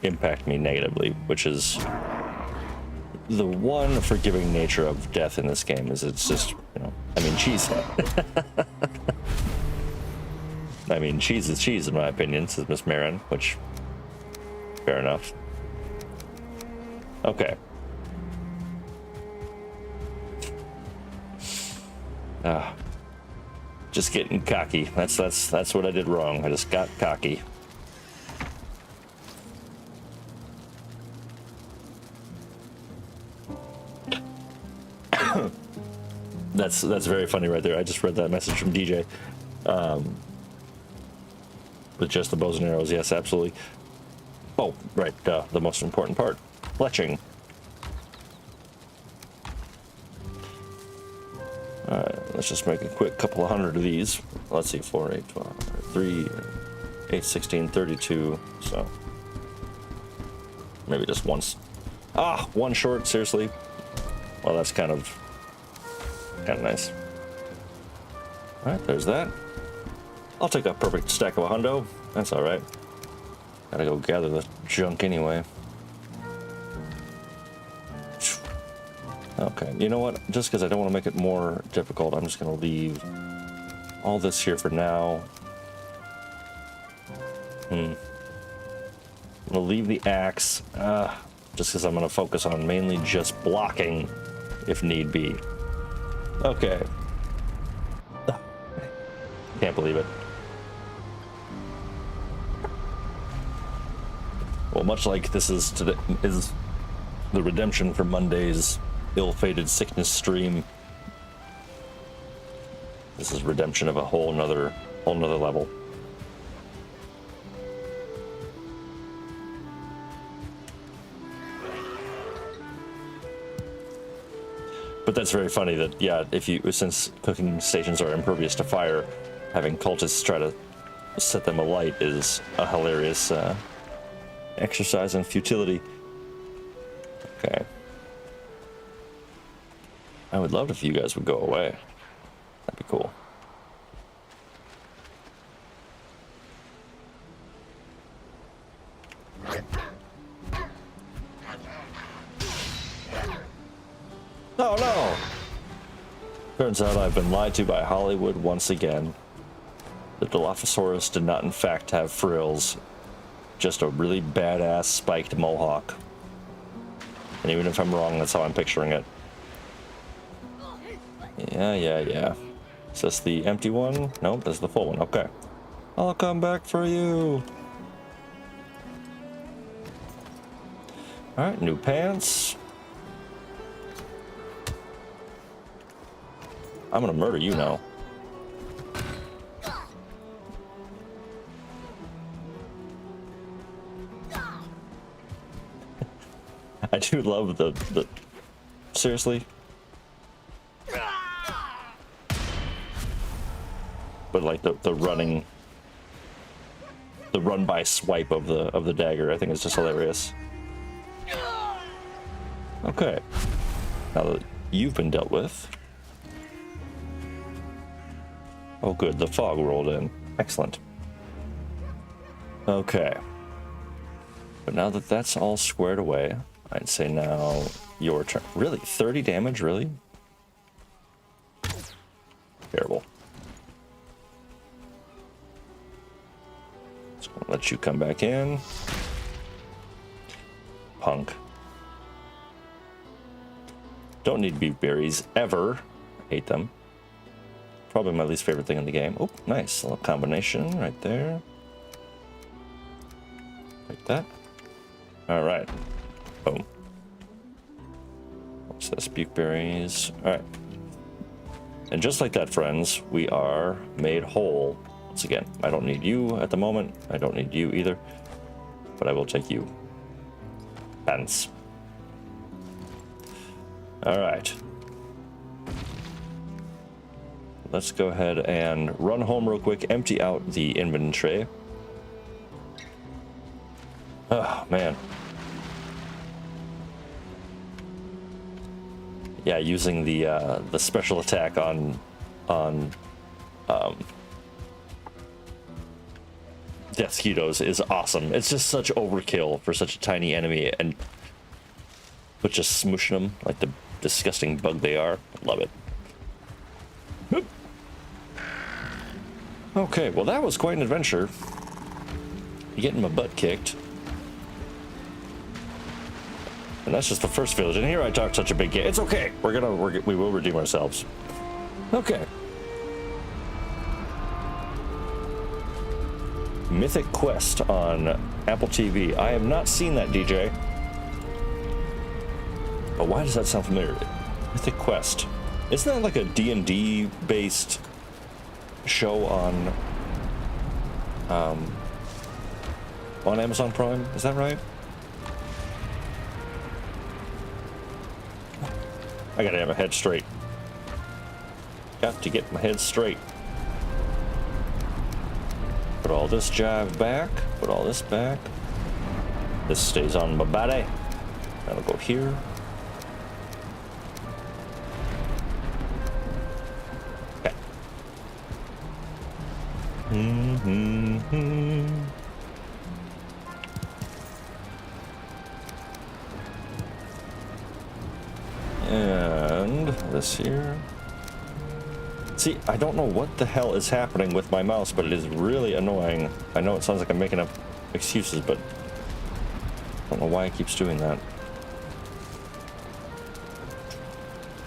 impact me negatively, which is the one forgiving nature of death in this game. Is it's just, you know, I mean, cheese. I mean, cheese is cheese, in my opinion, says Miss Marin, which, fair enough. Okay. Just getting cocky. That's what I did wrong. I just got cocky. That's very funny right there. I just read that message from DJ. With just the bows and arrows, yes, absolutely. Oh, right, the most important part, fletching. All right, let's just make a quick couple of hundred of these. Let's see, 4, 8, 12, 3, 8, 16, 32. So maybe just once. One short. Seriously. Well, that's kind of nice. All right, there's that. I'll take a perfect stack of a hundo. That's all right. Gotta go gather the junk anyway. Okay, you know what? Just because I don't want to make it more difficult, I'm just going to leave all this here for now. I'm going to leave the axe, just because I'm going to focus on mainly just blocking if need be. Okay. Can't believe it. Well, much like this is the redemption for Monday's ill-fated sickness stream, this is redemption of a whole nother level. But that's very funny that, yeah, since cooking stations are impervious to fire, having cultists try to set them alight is a hilarious exercise in futility. Okay. I would love if you guys would go away. That'd be cool. Oh no! Turns out I've been lied to by Hollywood once again. The Dilophosaurus did not in fact have frills, just a really badass spiked mohawk. And even if I'm wrong, that's how I'm picturing it. Yeah. Is this the empty one? Nope, this is the full one. Okay. I'll come back for you. Alright, new pants. I'm gonna murder you now. I do love the seriously. But like the running, the run by swipe of the dagger, I think is just hilarious. Okay, now that you've been dealt with, Oh, good. The fog rolled in. Excellent. Okay. But now that that's all squared away, I'd say now your turn. Really? 30 damage? Really? Terrible. Just gonna let you come back in. Punk. Don't need beef berries ever. Hate them. Probably my least favorite thing in the game. Oh, nice. A little combination right there. Like that. Alright. Boom. What's this? Beef berries. Alright. And just like that, friends, we are made whole. Once again, I don't need you at the moment. I don't need you either. But I will take you. Pants. Alright. Let's go ahead and run home real quick, empty out the inventory. Oh, man. Yeah, using the special attack on Deathsquitos is awesome. It's just such overkill for such a tiny enemy, and but just smooshing them like the disgusting bug they are. Love it. Oop. Okay, well that was quite an adventure. Getting my butt kicked. And that's just the first village. And here I talk such a big game. It's okay. We will redeem ourselves. Okay. Mythic Quest on Apple TV. I have not seen that, DJ. But why does that sound familiar? Mythic Quest. Isn't that like a D&D based show on Amazon Prime? Is that right? I gotta have my head straight. Got to get my head straight. Put all this jive back. Put all this back. This stays on my body. That'll go here. Okay. And this here. See, I don't know what the hell is happening with my mouse, but it is really annoying. I know it sounds like I'm making up excuses, but I don't know why it keeps doing that.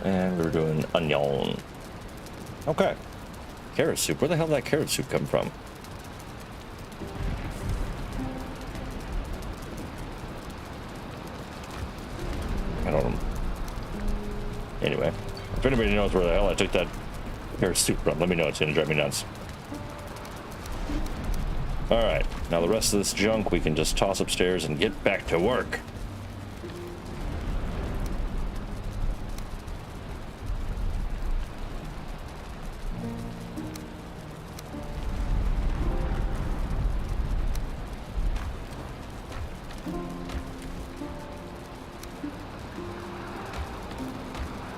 And we're doing onion. Okay. Carrot soup. Where the hell did that carrot soup come from? I don't know. Anyway, if anybody knows where the hell I took that carrot soup from, let me know. It's gonna drive me nuts. Alright, now the rest of this junk we can just toss upstairs and get back to work.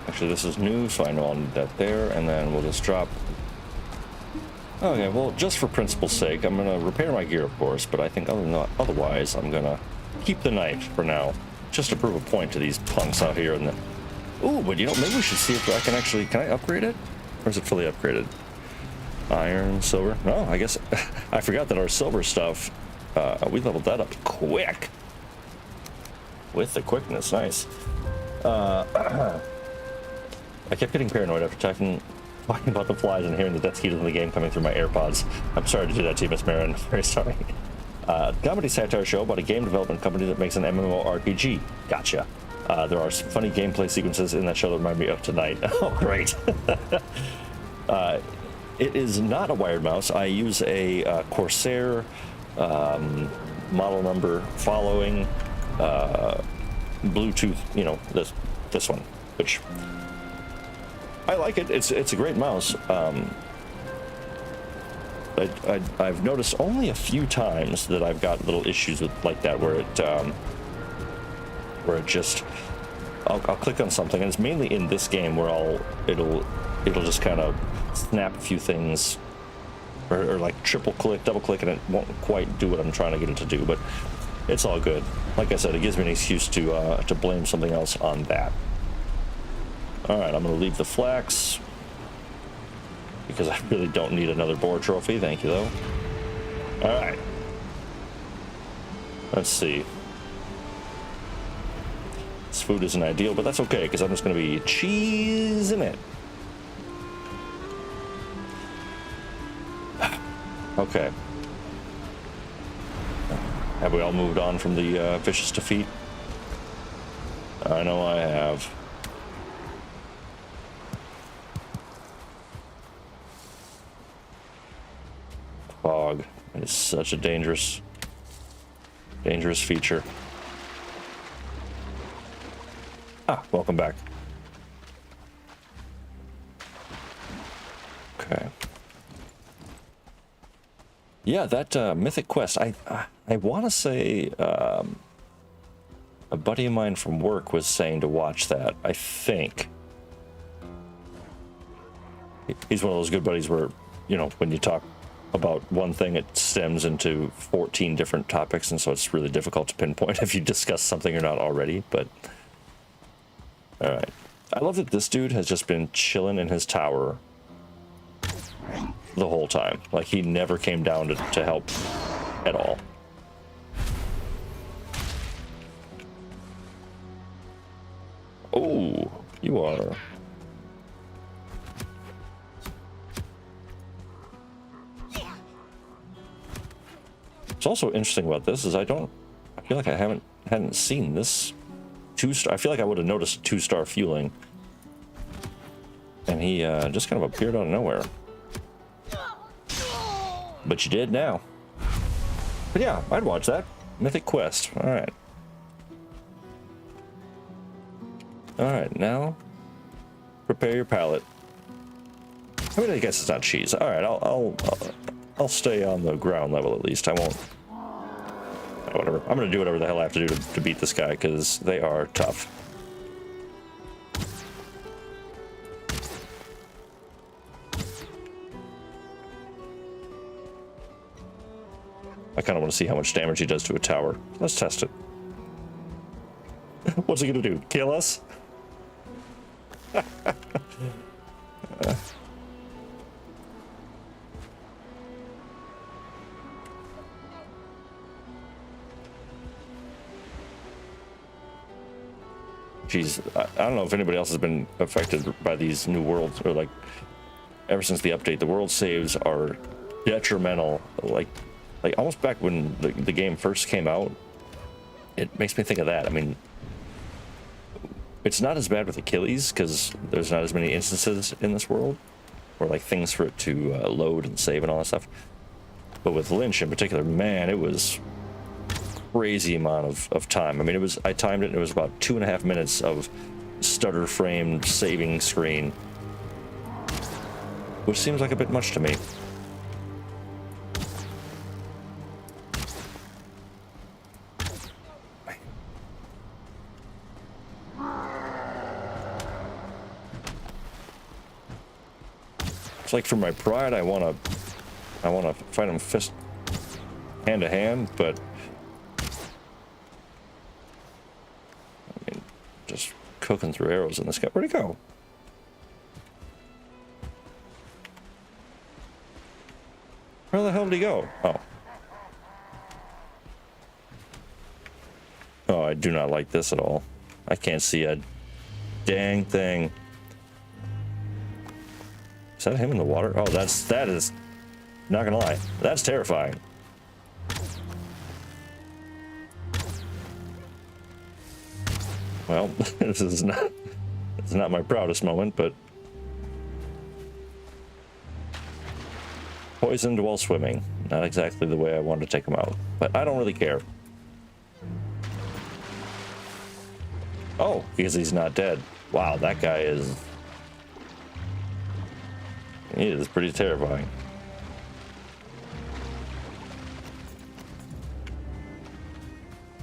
Actually, this is new, so I know I'll need that there, and then we'll just drop. Okay, well, just for principle's sake, I'm gonna repair my gear, of course, but I think otherwise, I'm gonna keep the knife for now, just to prove a point to these punks out here. And ooh, but you know, maybe we should see if I can actually, can I upgrade it? Or is it fully upgraded? Iron, silver? No, I guess, I forgot that our silver stuff, we leveled that up quick. With the quickness, nice. I kept getting paranoid after talking about the flies and hearing the Deathsquitos in the game coming through my AirPods. I'm sorry to do that to you, Miss Marin. Very sorry. Comedy satire show about a game development company that makes an MMORPG. Gotcha. There are some funny gameplay sequences in that show that remind me of tonight. Oh, great. It is not a wired mouse. I use a Corsair model number following Bluetooth, you know, this one, which I like it. It's a great mouse. I've noticed only a few times that I've got little issues with like that, where it just I'll click on something, and it's mainly in this game where it'll just kind of snap a few things or like triple click, double click, and it won't quite do what I'm trying to get it to do, but it's all good. Like I said, it gives me an excuse to blame something else on that. All right, I'm going to leave the flax because I really don't need another boar trophy. Thank you, though. All right. Let's see. This food isn't ideal, but that's okay because I'm just going to be cheesing it. Okay. Have we all moved on from the vicious defeat? I know I have. Fog. It is such a dangerous feature. Ah, welcome back. Okay. Yeah, that mythic quest. I want to say a buddy of mine from work was saying to watch that. I think he's one of those good buddies where, you know, when you talk about one thing, it stems into 14 different topics, and so it's really difficult to pinpoint if you discuss something or not already. But all right, I love that this dude has just been chilling in his tower the whole time. Like, he never came down to help at all. Oh, you are. What's also interesting about this is I feel like I hadn't seen this 2-star. I feel like I would have noticed 2-star Fuling, and he just kind of appeared out of nowhere. But you did now. But yeah, I'd watch that. Mythic quest. All right. All right, now prepare your palate. I mean, I guess it's not cheese. All right, I'll stay on the ground level at least. I won't. Whatever. I'm gonna do whatever the hell I have to do to beat this guy because they are tough. I kind of want to see how much damage he does to a tower. Let's test it. What's he gonna do? Kill us? Jeez, I don't know if anybody else has been affected by these new worlds, or like ever since the update, the world saves are detrimental. Like almost back when the game first came out, it makes me think of that. I mean, it's not as bad with Achilles because there's not as many instances in this world, or like things for it to load and save and all that stuff. But with Lynch in particular, man, it was crazy amount of time. I mean, I timed it, and it was about 2.5 minutes of stutter framed saving screen, which seems like a bit much to me. It's like, for my pride, I want to fight him fist hand to hand, but I mean, just cooking through arrows in this guy. Where'd he go? Where the hell did he go? Oh. Oh, I do not like this at all. I can't see a dang thing. Is that him in the water? Oh, that is, not gonna lie, that's terrifying. Well, this is not my proudest moment, but poisoned while swimming. Not exactly the way I wanted to take him out, but I don't really care. Oh, because he's not dead. Wow, that guy is... he is pretty terrifying.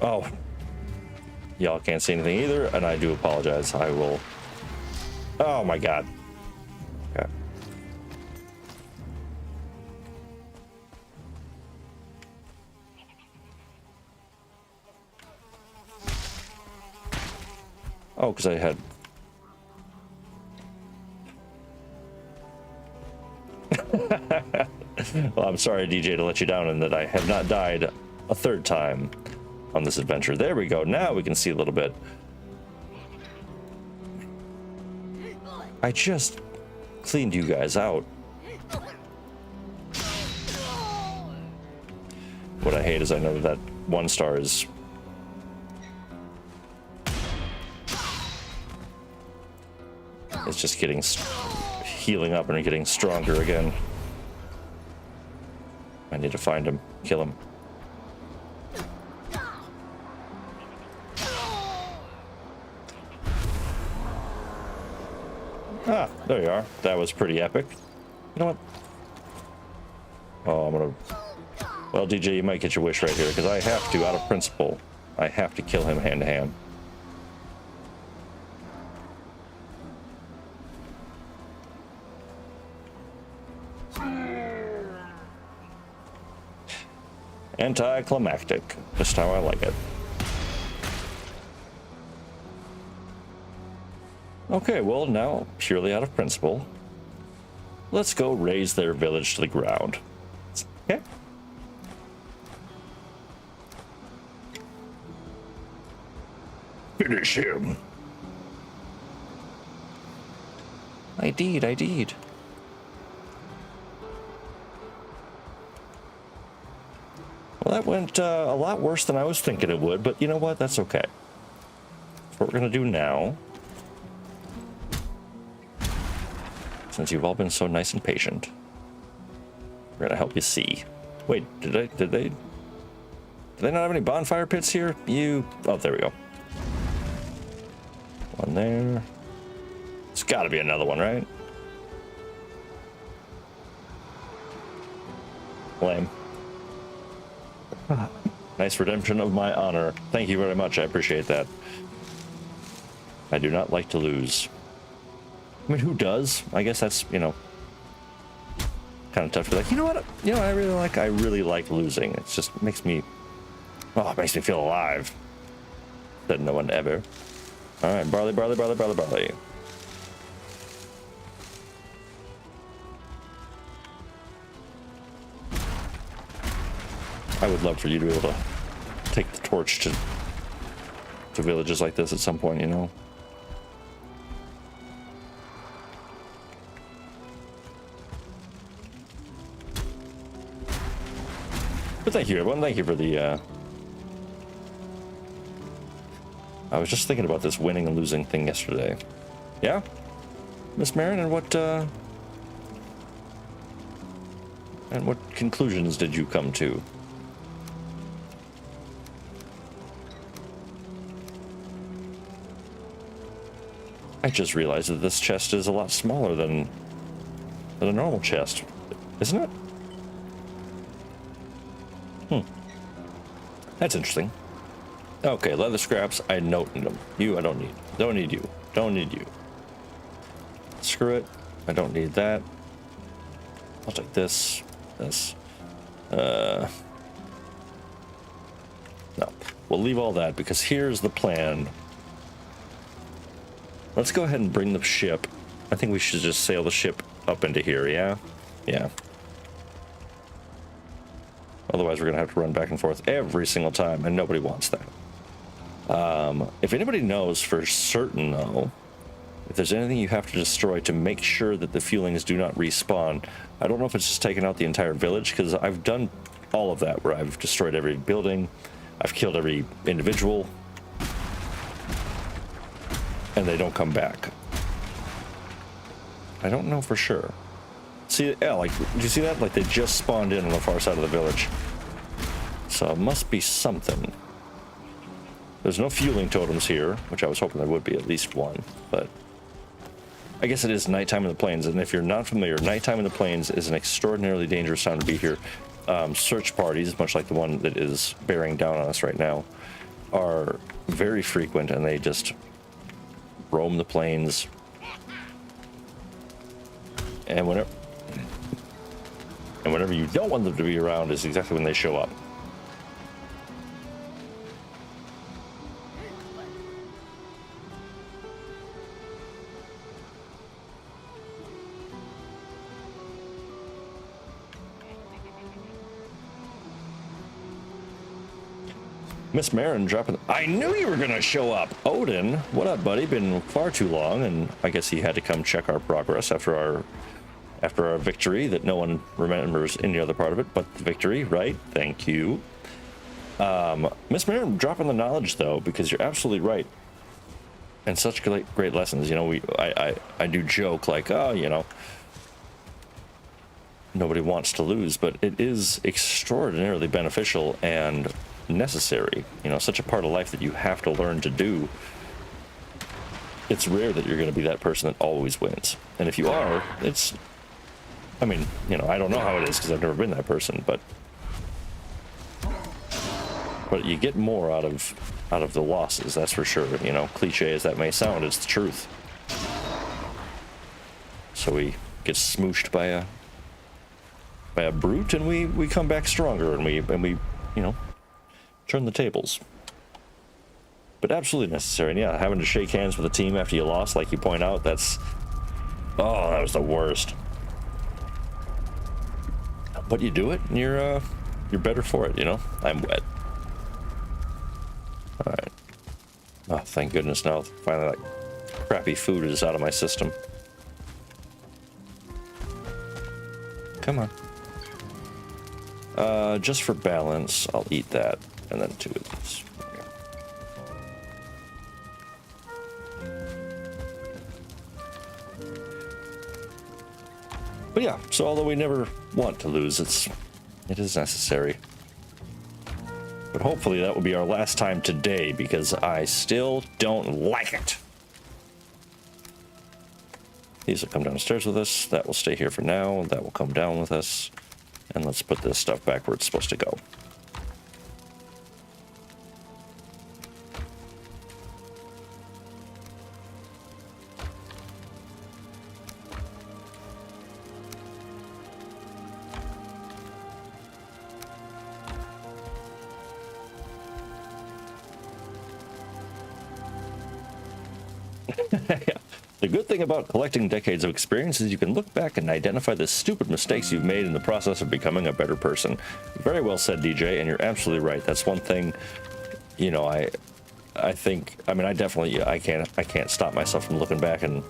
Oh. Y'all can't see anything either, and I do apologize. I will... oh my god. Okay. Oh, because I had... Well, I'm sorry, DJ, to let you down in that I have not died a third time on this adventure. There we go. Now we can see a little bit. I just cleaned you guys out. What I hate is I know that 1 star is... It's just getting... healing up and getting stronger again. I need to find him, kill him. Ah, there you are. That was pretty epic. You know what? Oh, I'm gonna... Well, DJ, you might get your wish right here, because I have to, out of principle, I have to kill him hand to hand. Anticlimactic. Just how I like it. Okay, well, now, purely out of principle, let's go raise their village to the ground. Okay. Finish him. I did. Well, that went a lot worse than I was thinking it would, but you know what? That's okay. That's what we're going to do now. Since you've all been so nice and patient, we're going to help you see. Wait, did they not have any bonfire pits here? Oh, there we go. One there. It's got to be another one, right? Lame. Nice redemption of my honor. Thank you very much. I appreciate that. I do not like to lose. I mean, who does? I guess that's, you know, kind of tough to be like, you know what? You know what I really like? I really like losing. It just makes me, oh, it makes me feel alive. Said no one ever. All right, barley. I would love for you to be able to take the torch to villages like this at some point, you know? But thank you, everyone. Thank you for the, I was just thinking about this winning and losing thing yesterday. Yeah? Miss Marin, and what conclusions did you come to? I just realized that this chest is a lot smaller than a normal chest, isn't it? That's interesting. Okay, leather scraps, I noted them. You, I don't need. Don't need you. Don't need you. Screw it. I don't need that. I'll take this. This. No. We'll leave all that because here's the plan. Let's go ahead and bring the ship. I think we should just sail the ship up into here, yeah? Yeah. Otherwise, we're going to have to run back and forth every single time, and nobody wants that. If anybody knows for certain, though, if there's anything you have to destroy to make sure that the Fulings do not respawn, I don't know if it's just taking out the entire village, because I've done all of that, where I've destroyed every building, I've killed every individual, and they don't come back. I don't know for sure. See, yeah, like, do you see that? Like, they just spawned in on the far side of the village. So it must be something. There's no fueling totems here, which I was hoping there would be at least one, but I guess it is nighttime in the plains, and if you're not familiar, nighttime in the plains is an extraordinarily dangerous time to be here. Search parties, much like the one that is bearing down on us right now, are very frequent, and they just roam the plains. And whenever you don't want them to be around is exactly when they show up. Miss Marin dropping. I knew you were gonna show up. Odin, what up, buddy? Been far too long, and I guess he had to come check our progress after our victory that no one remembers any other part of it but the victory, right? Thank you. Miss Marin dropping the knowledge though, because you're absolutely right. And such great lessons. You know, I do joke like, oh, you know, nobody wants to lose, but it is extraordinarily beneficial and necessary. You know, such a part of life that you have to learn to do. It's rare that you're going to be that person that always wins. And if you are, it's, I mean, you know, I don't know how it is because I've never been that person, but you get more out of the losses, that's for sure. You know, cliche as that may sound, it's the truth. So we get smooshed by a brute, and we come back stronger, and we you know, turn the tables. But absolutely necessary. And yeah, having to shake hands with a team after you lost, like you point out, that's, oh, that was the worst. But you do it, and you're better for it. You know, I'm wet. All right. Oh, thank goodness! Now finally, that crappy food is out of my system. Come on. Just for balance, I'll eat that, and then 2 of these. But yeah, so although we never want to lose, it is necessary. But hopefully that will be our last time today, because I still don't like it. These will come downstairs with us. That will stay here for now. That will come down with us. And let's put this stuff back where it's supposed to go. Yeah. The good thing about collecting decades of experience is you can look back and identify the stupid mistakes you've made in the process of becoming a better person. Very well said, DJ, and you're absolutely right. That's one thing, you know, I think, I mean, I can't stop myself from looking back and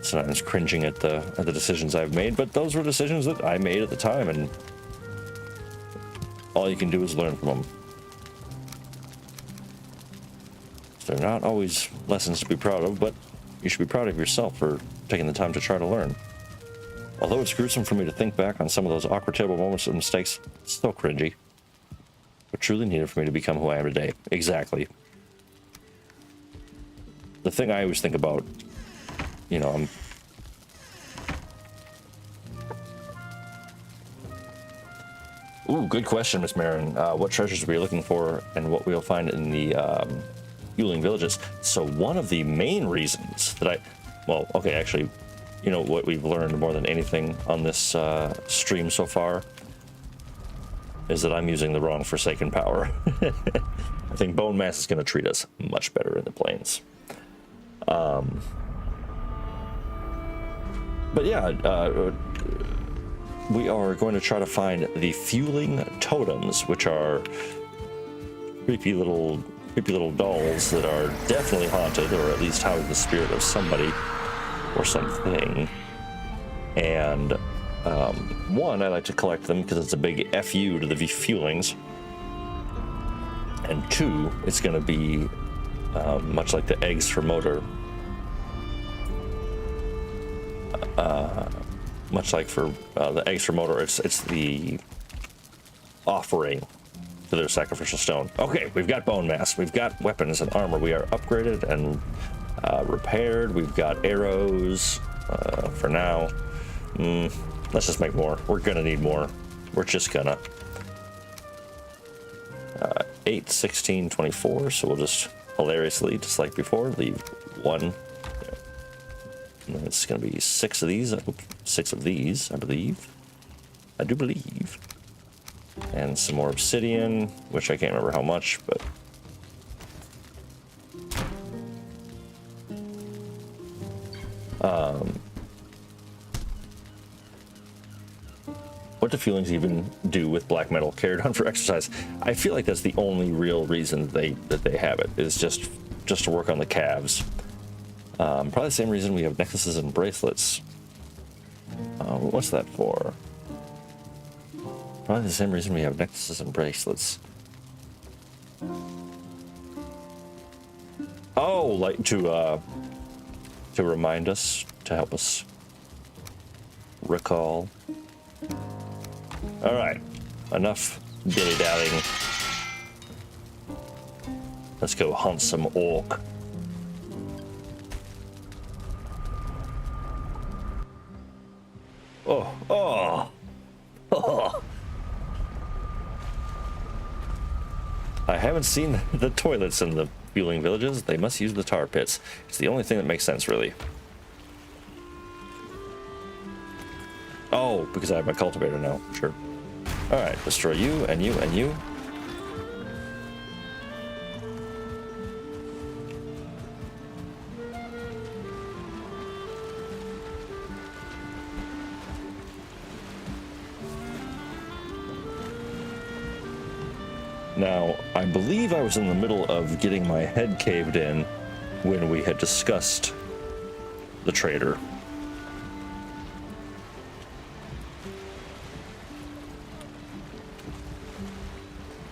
sometimes cringing at the decisions I've made, but those were decisions that I made at the time, and all you can do is learn from them. They're not always lessons to be proud of, but you should be proud of yourself for taking the time to try to learn. Although it's gruesome for me to think back on some of those awkward, terrible moments of mistakes, it's still cringy. But truly needed for me to become who I am today. Exactly. The thing I always think about, you know, Ooh, good question, Miss Marin. What treasures are we looking for, and what we'll find in the Fuling villages? So one of the main reasons that well, okay, actually, you know what we've learned more than anything on this stream so far is that I'm using the wrong Forsaken power. I think Bone Mass is going to treat us much better in the plains. But yeah, we are going to try to find the Fuling totems, which are creepy little dolls that are definitely haunted, or at least house the spirit of somebody or something. And one, I like to collect them because it's a big FU to the Fulings. And two, it's going to be much like the eggs for Motor. Much like for the eggs for Motor, it's the offering to their sacrificial stone. Okay, we've got bone mass, we've got weapons and armor. We are upgraded and repaired. We've got arrows for now. Let's just make more. We're gonna need more. We're just gonna. 8, 16, 24. So we'll just hilariously, just like before, leave one. And it's gonna be 6 of these. 6 of these, I believe. I do believe. And some more obsidian, which I can't remember how much, but well, what do Fulings even do with black metal carried on for exercise? I feel like that's the only real reason that they have it, is just to work on the calves. Probably the same reason we have necklaces and bracelets. What's that for? Probably the same reason we have necklaces and bracelets. Oh, like to remind us, to help us recall. All right, enough dilly-dallying. Let's go hunt some orc. Oh. I haven't seen the toilets in the Fuling villages. They must use the tar pits. It's the only thing that makes sense, really. Oh, because I have my cultivator now. Sure. All right, destroy you and you and you. Now, I believe I was in the middle of getting my head caved in when we had discussed the trader.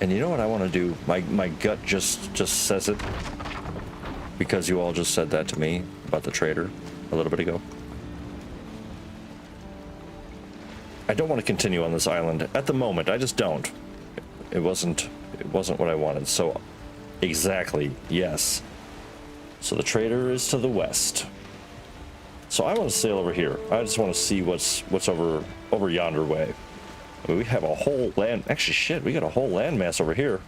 And you know what I want to do? My gut just says it, because you all just said that to me about the trader a little bit ago. I don't want to continue on this island at the moment. I just don't. It wasn't what I wanted. So exactly, yes. So the trader is to the west. So I want to sail over here. I just want to see what's over yonder way. I mean, we have a whole land, actually shit, we got a whole landmass over here.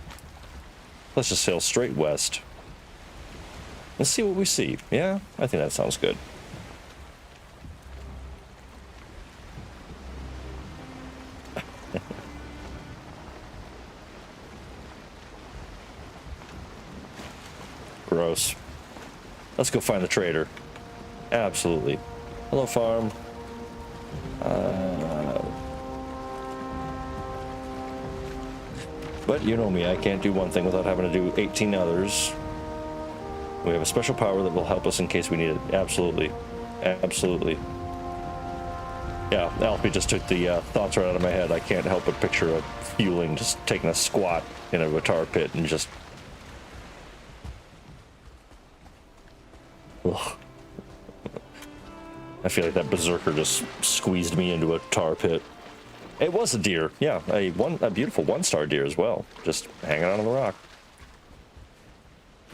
Let's just sail straight west. Let's see what we see. Yeah, I think that sounds good. Gross. Let's go find the trader. Absolutely. Hello, farm. But you know me, I can't do one thing without having to do 18 others. We have a special power that will help us in case we need it. Absolutely. Absolutely. Yeah, Alfie just took the thoughts right out of my head. I can't help but picture a Fuling just taking a squat in a tar pit and just... Ugh. I feel like that berserker just squeezed me into a tar pit. It was a deer, yeah, a beautiful one-star deer as well, just hanging out on the rock.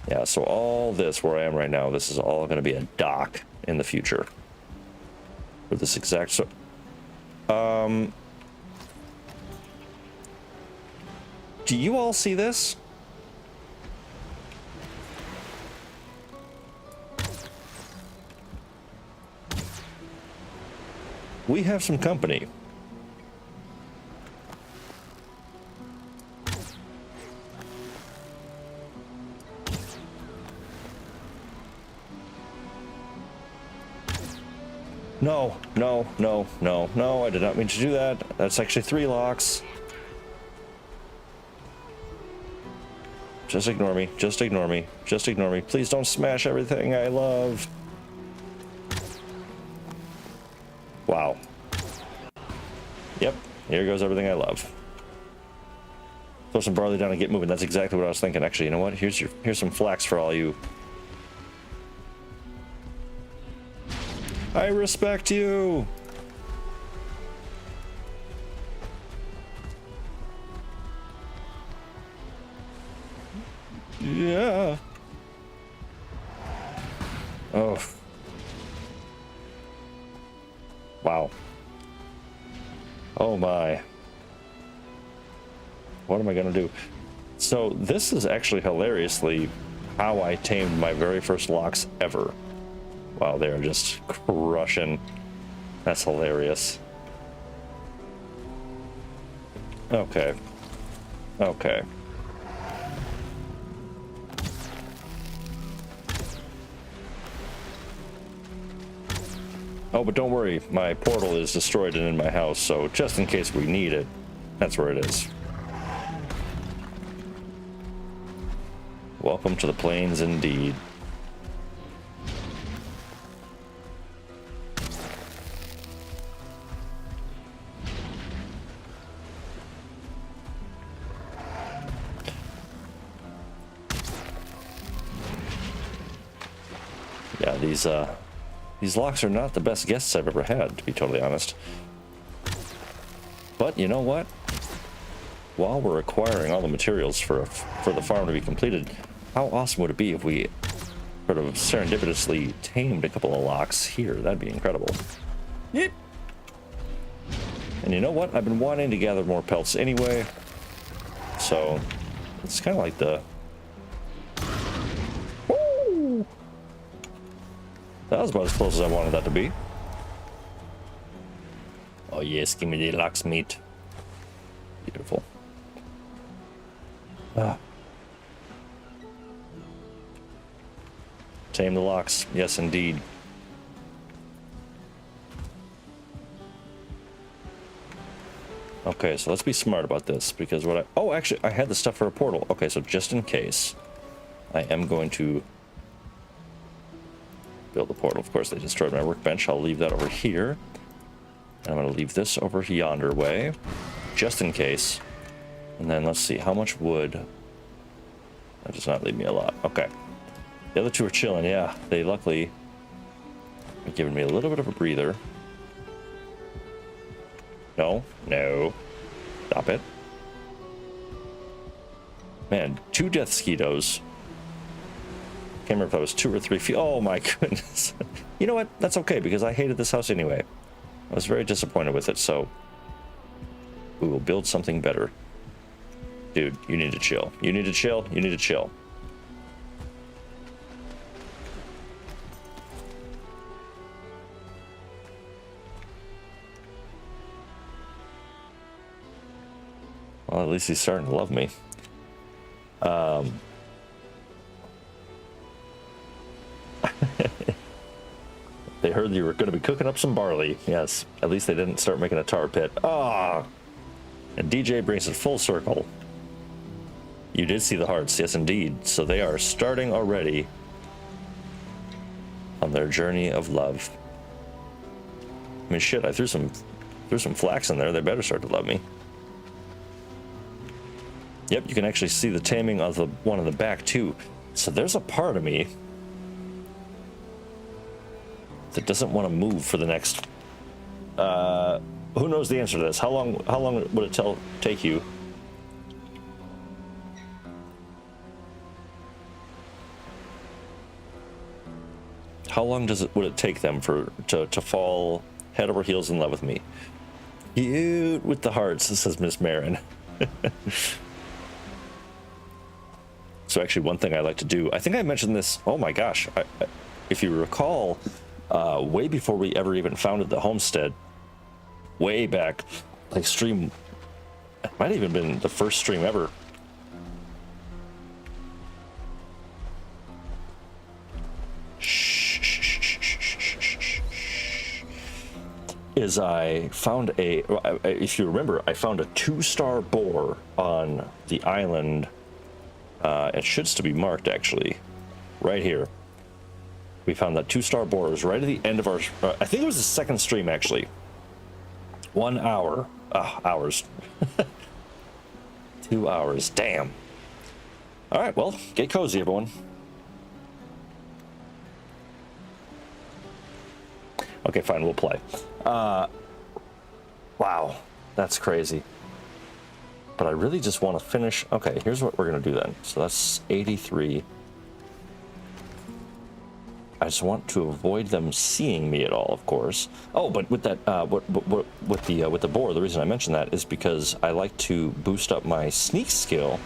Yeah, so all this, where I am right now, this is all going to be a dock in the future. For this exact... do you all see this? We have some company. No, no, no, no, no, I did not mean to do that. That's actually 3 locks. Just ignore me, just ignore me, just ignore me. Please don't smash everything I love. Wow. Yep, here goes everything I love. Throw some barley down and get moving. That's exactly what I was thinking. Actually, you know what? Here's some flax for all you. I respect you. Yeah. Oh. Wow. Oh my. What am I gonna do? So this is actually hilariously how I tamed my very first locks ever. Wow, they are just crushing. That's hilarious. Okay. Okay. Oh, but don't worry, my portal is destroyed and in my house, so just in case we need it, that's where it is. Welcome to the plains indeed. Yeah, these locks are not the best guests I've ever had, to be totally honest. But you know what? While we're acquiring all the materials for the farm to be completed, how awesome would it be if we sort of serendipitously tamed a couple of locks here? That'd be incredible. Yep. And you know what? I've been wanting to gather more pelts anyway, so it's kind of like the... Woo! That was about as close as I wanted that to be. Oh yes, give me the locksmith. Beautiful. Ah. Tame the locks. Yes, indeed. Okay, so let's be smart about this, because what I... Oh, actually, I had the stuff for a portal. Okay, so just in case, I am going to build a portal. Of course, they destroyed my workbench. I'll leave that over here. And I'm going to leave this over yonder way, just in case. And then let's see, how much wood? That does not leave me a lot. Okay. The other two are chilling, yeah. They luckily are giving me a little bit of a breather. No, no. Stop it. Man, 2 Deathsquitos. Can't remember if that was 2 or 3 feet. Oh my goodness. You know what? That's okay, because I hated this house anyway. I was very disappointed with it, so we will build something better. Dude, you need to chill. You need to chill. You need to chill. Well, at least he's starting to love me. They heard you were going to be cooking up some barley. Yes, at least they didn't start making a tar pit. Ah! And DJ brings it full circle. You did see the hearts, yes indeed. So they are starting already on their journey of love. I mean, shit, I threw some flax in there. They better start to love me. Yep, you can actually see the taming of the one in the back too. So there's a part of me that doesn't want to move for the next... who knows the answer to this? How long would it take you? How long would it take them to fall head over heels in love with me? Cute with the hearts, says Miss Marin. So actually, one thing I like to do, I think I mentioned this, oh my gosh, if you recall, way before we ever even founded the homestead, way back, like stream, it might have even been the first stream ever. Is I found if you remember, I found a 2-star boar on the island. It should still be marked, actually, right here. We found that 2-star boar. It was right at the end of our, I think it was the second stream, actually. 1 hour. Hours. 2 hours. Damn. All right, well, get cozy, everyone. Okay, fine, we'll play. Wow, that's crazy. But I really just want to finish. Okay, here's what we're going to do then. So that's 83. I just want to avoid them seeing me at all, of course. Oh, but with that, with the boar, the reason I mentioned that is because I like to boost up my sneak skill.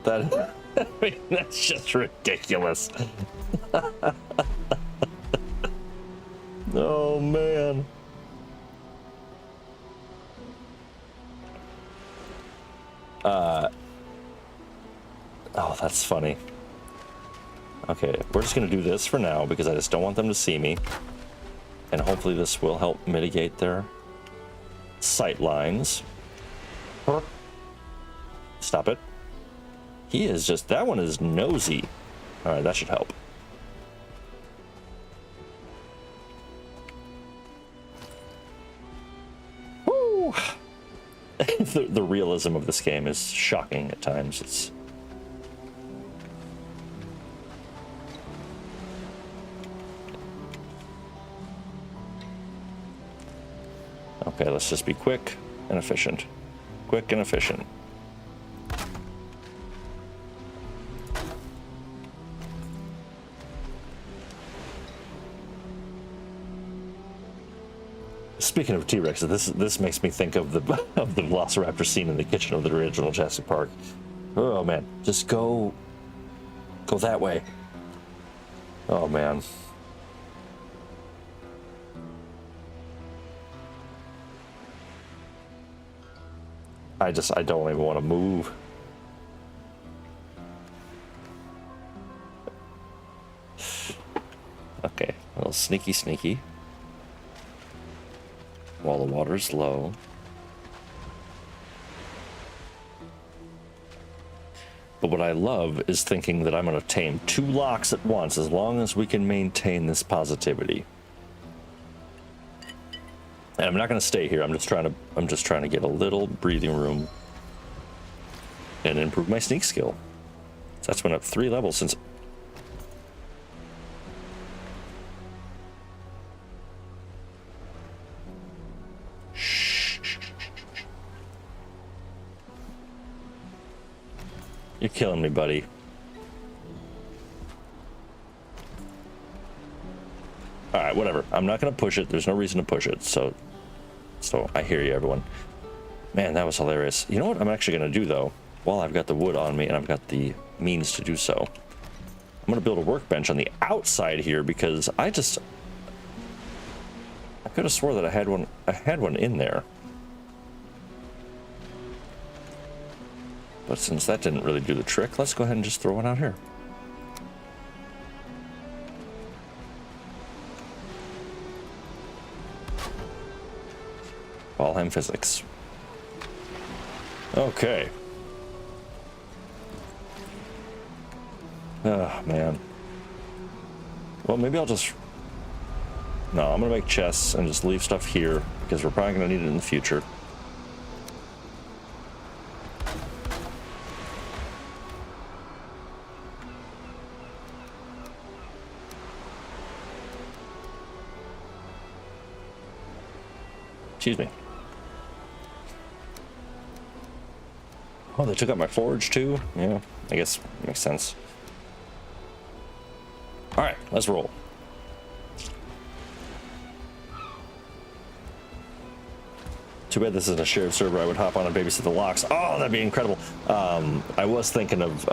That, I mean, that's just ridiculous. Oh man. Oh, that's funny. Okay, we're just gonna do this for now because I just don't want them to see me. And hopefully this will help mitigate their sight lines. Stop it. He is just, that one is nosy. All right, that should help. Woo! The realism of this game is shocking at times. It's okay, let's just be quick and efficient. Quick and efficient. Speaking of T-Rex, this makes me think of the Velociraptor scene in the kitchen of the original Jurassic Park. Oh man, just go that way. Oh man. I don't even want to move. Okay, a little sneaky. While the water's low. But what I love is thinking that I'm going to tame 2 locks at once as long as we can maintain this positivity. And I'm not going to stay here. I'm just trying to get a little breathing room and improve my sneak skill. So that's went up 3 levels since. You're killing me, buddy. All right, whatever. I'm not going to push it. There's no reason to push it. So I hear you, everyone. Man, that was hilarious. You know what I'm actually going to do, though? While I've got the wood on me and I've got the means to do so, I'm going to build a workbench on the outside here because I could have swore that I had one in there. But since that didn't really do the trick, let's go ahead and just throw one out here. Valheim physics. Okay. Oh, man. Well, maybe I'll just... No, I'm going to make chests and just leave stuff here because we're probably going to need it in the future. Excuse me. Oh, they took out my forge too? Yeah, I guess makes sense. All right, let's roll. Too bad this isn't a shared server. I would hop on and babysit the locks. Oh, that'd be incredible. I was thinking of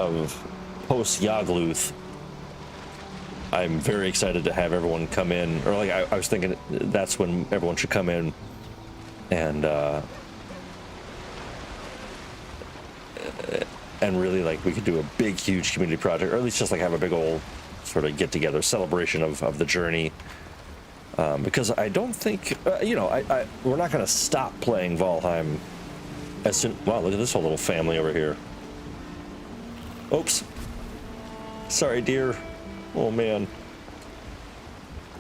post Yagluth. I'm very excited to have everyone come in, or like I was thinking that's when everyone should come in and really, like, we could do a big, huge community project, or at least just like have a big old sort of get-together celebration of the journey. Because I don't think, we're not going to stop playing Valheim as soon. Wow, look at this whole little family over here. Oops. Sorry, dear. Oh, man.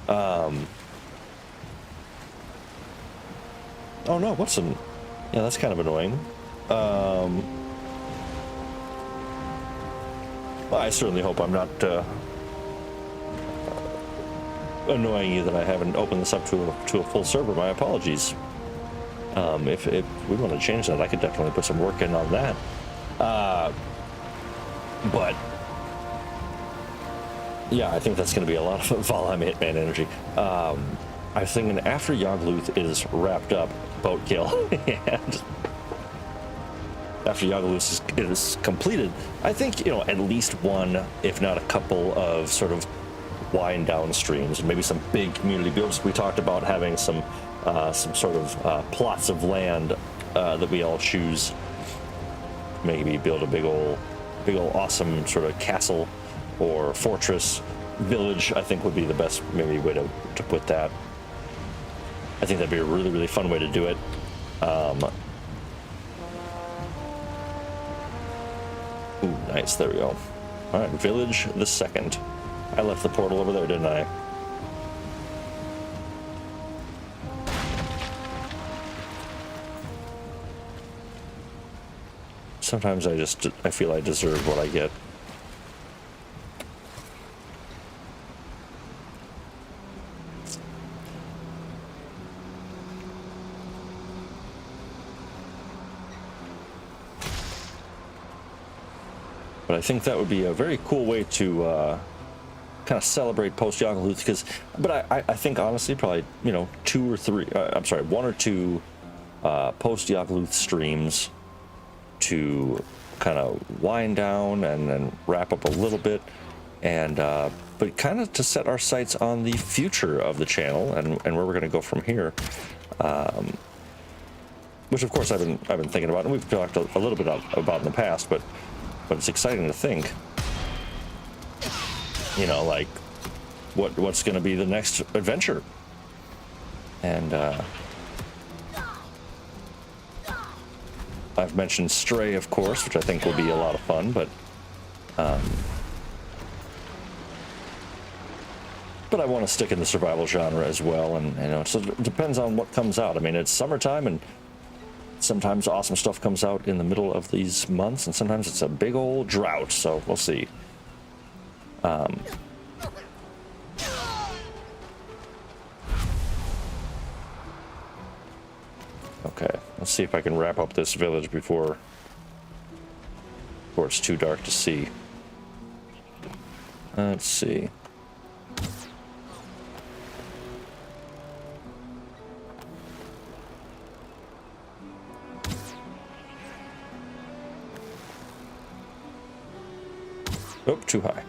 Oh, no, what's an... Yeah, that's kind of annoying. Well, I certainly hope I'm not annoying you that I haven't opened this up to a full server. My apologies. If we want to change that, I could definitely put some work in on that. But yeah, I think that's going to be a lot of Valheim Hitman energy. I was thinking after Yagluth is wrapped up, boat kill, and after Yagluth is completed, I think, at least one, if not a couple of sort of wind down streams, and maybe some big community builds. We talked about having some sort of plots of land that we all choose maybe build a big old awesome sort of castle or fortress village, I think would be the best maybe way to put that. I think that'd be a really, really fun way to do it. Ooh, nice, there we go. All right, village the second. I left the portal over there, didn't I? Sometimes I feel I deserve what I get. But I think that would be a very cool way to kind of celebrate post Yagluth, because, but I think honestly probably, you know, 2 or 3, I'm sorry, 1 or 2 post Yagluth streams to kind of wind down and wrap up a little bit, and but kind of to set our sights on the future of the channel and where we're going to go from here, which of course I've been thinking about, and we've talked a little bit about in the past, but it's exciting to think, you know, like what's going to be the next adventure. And I've mentioned Stray, of course, which I think will be a lot of fun, but I want to stick in the survival genre as well, and you know, so it depends on what comes out. I mean, it's summertime, and sometimes awesome stuff comes out in the middle of these months, and sometimes it's a big old drought, so we'll see. Okay, let's see if I can wrap up this village before it's too dark to see. Let's see. Oh, too high.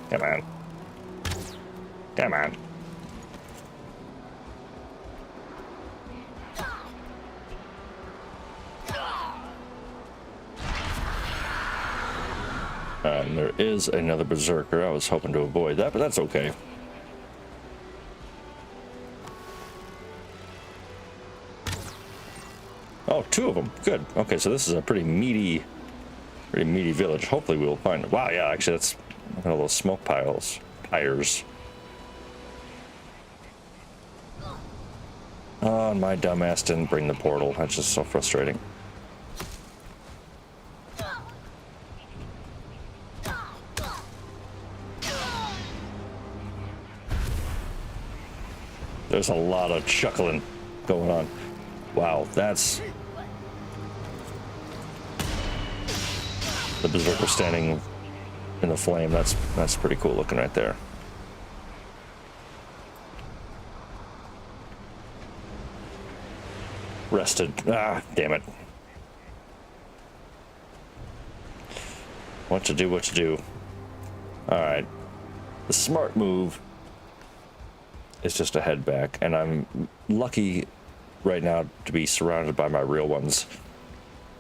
Come on. Come on. And there is another berserker. I was hoping to avoid that, but that's okay. Oh, 2 of them. Good. Okay, so this is a pretty meaty village. Hopefully we'll find it. Wow, yeah, actually that's look at all those smoke pyres. Oh, and my dumbass didn't bring the portal. That's just so frustrating. There's a lot of chuckling going on. Wow, that's the berserker standing in the flame. That's pretty cool looking right there. Rested. Ah, damn it. What to do. All right. The smart move is just to head back, and I'm lucky right now to be surrounded by my real ones.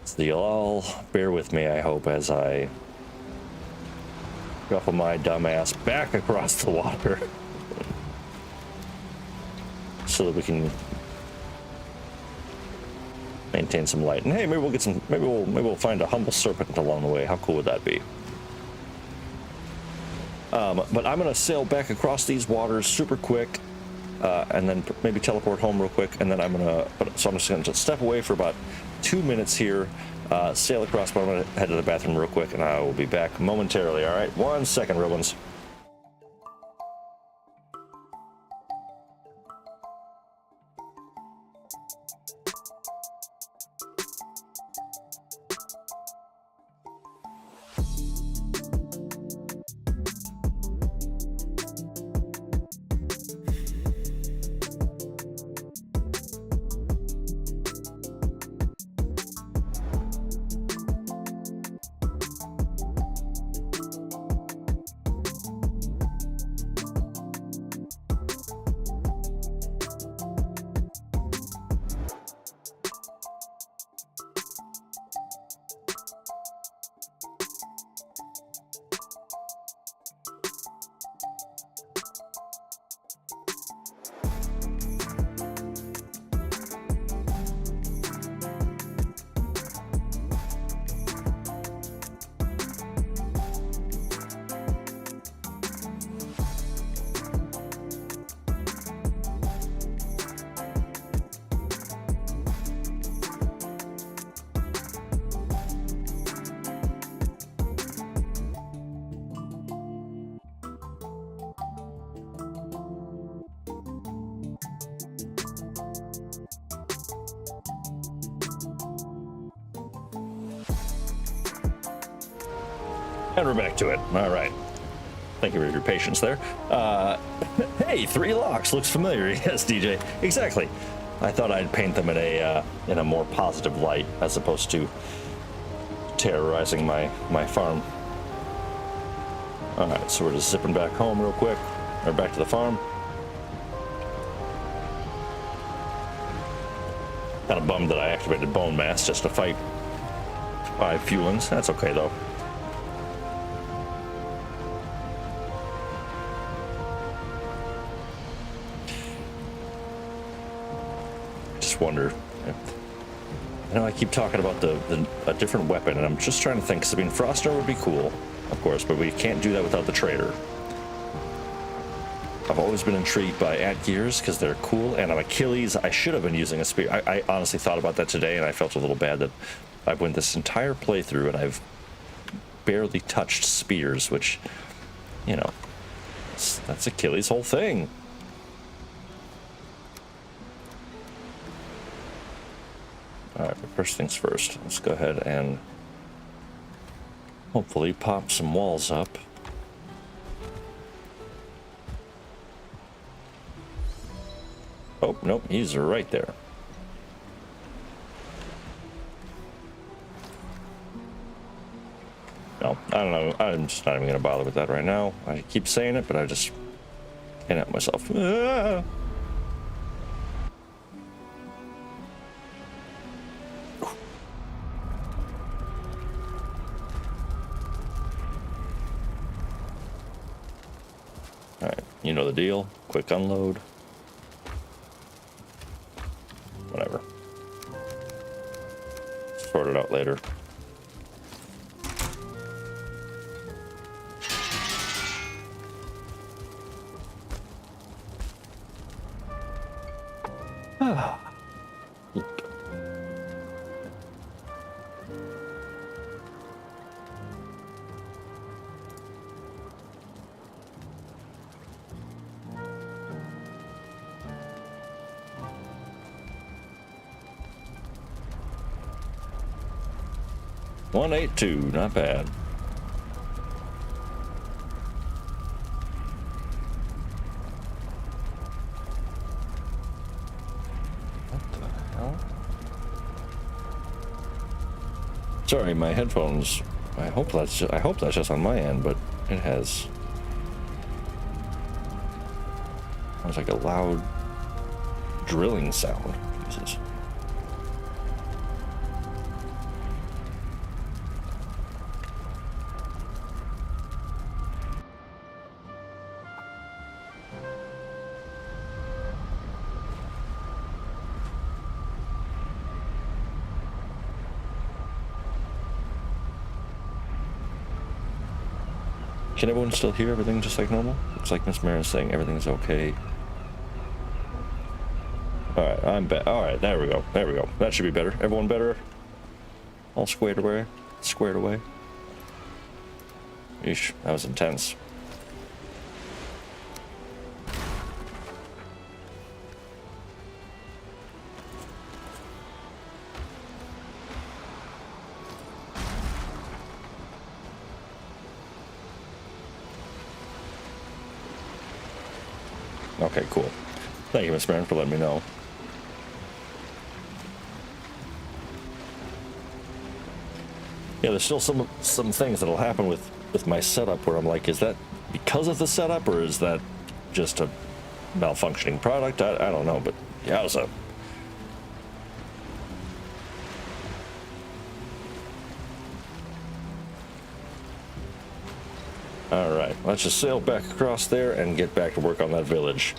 So you'll all bear with me, I hope, as I shuffle my dumb ass back across the water so that we can maintain some light. And hey, maybe we'll get some. Maybe we'll find a humble serpent along the way. How cool would that be? But I'm gonna sail back across these waters super quick, and then maybe teleport home real quick, and then I'm just gonna step away for about 2 minutes here, sail across, but I'm gonna head to the bathroom real quick, and I will be back momentarily. All right, 1 second, real ones. And we're back to it. All right. Thank you for your patience there. Hey, 3 locks. Looks familiar. Yes, DJ. Exactly. I thought I'd paint them in a more positive light as opposed to terrorizing my farm. All right, so we're just zipping back home real quick, or back to the farm. Kind of bummed that I activated Bone Mass just to fight 5 Fulings. That's okay though. Just wonder. I know I keep talking about a different weapon, and I'm just trying to think. 'Cause I mean, Frost Arrow would be cool, of course, but we can't do that without the trader. I've always been intrigued by At-Gears because they're cool, and on Achilles, I should have been using a spear. I honestly thought about that today, and I felt a little bad that I've went this entire playthrough and I've barely touched spears, which, you know, that's Achilles' whole thing. All right, first things first. Let's go ahead and hopefully pop some walls up. Oh, nope, he's right there. No, I don't know. I'm just not even going to bother with that right now. I keep saying it, but I just can't help myself. Ah! Alright, you know the deal. Quick unload. Whatever. Sort it out later. $182, not bad. What the hell? Sorry, my headphones. I hope that's just on my end, but it has. It was like a loud drilling sound. Jesus. Can everyone still hear everything just like normal? It's like Miss Marin's saying everything's okay. Alright, I'm back. Alright, there we go. There we go. That should be better. Everyone better? All squared away? Squared away? Eesh, that was intense. Okay, cool. Thank you, Miss Marin, for letting me know. Yeah, there's still some things that'll happen with my setup where I'm like, is that because of the setup, or is that just a malfunctioning product? I don't know, but yowza. Alright, let's just sail back across there and get back to work on that village.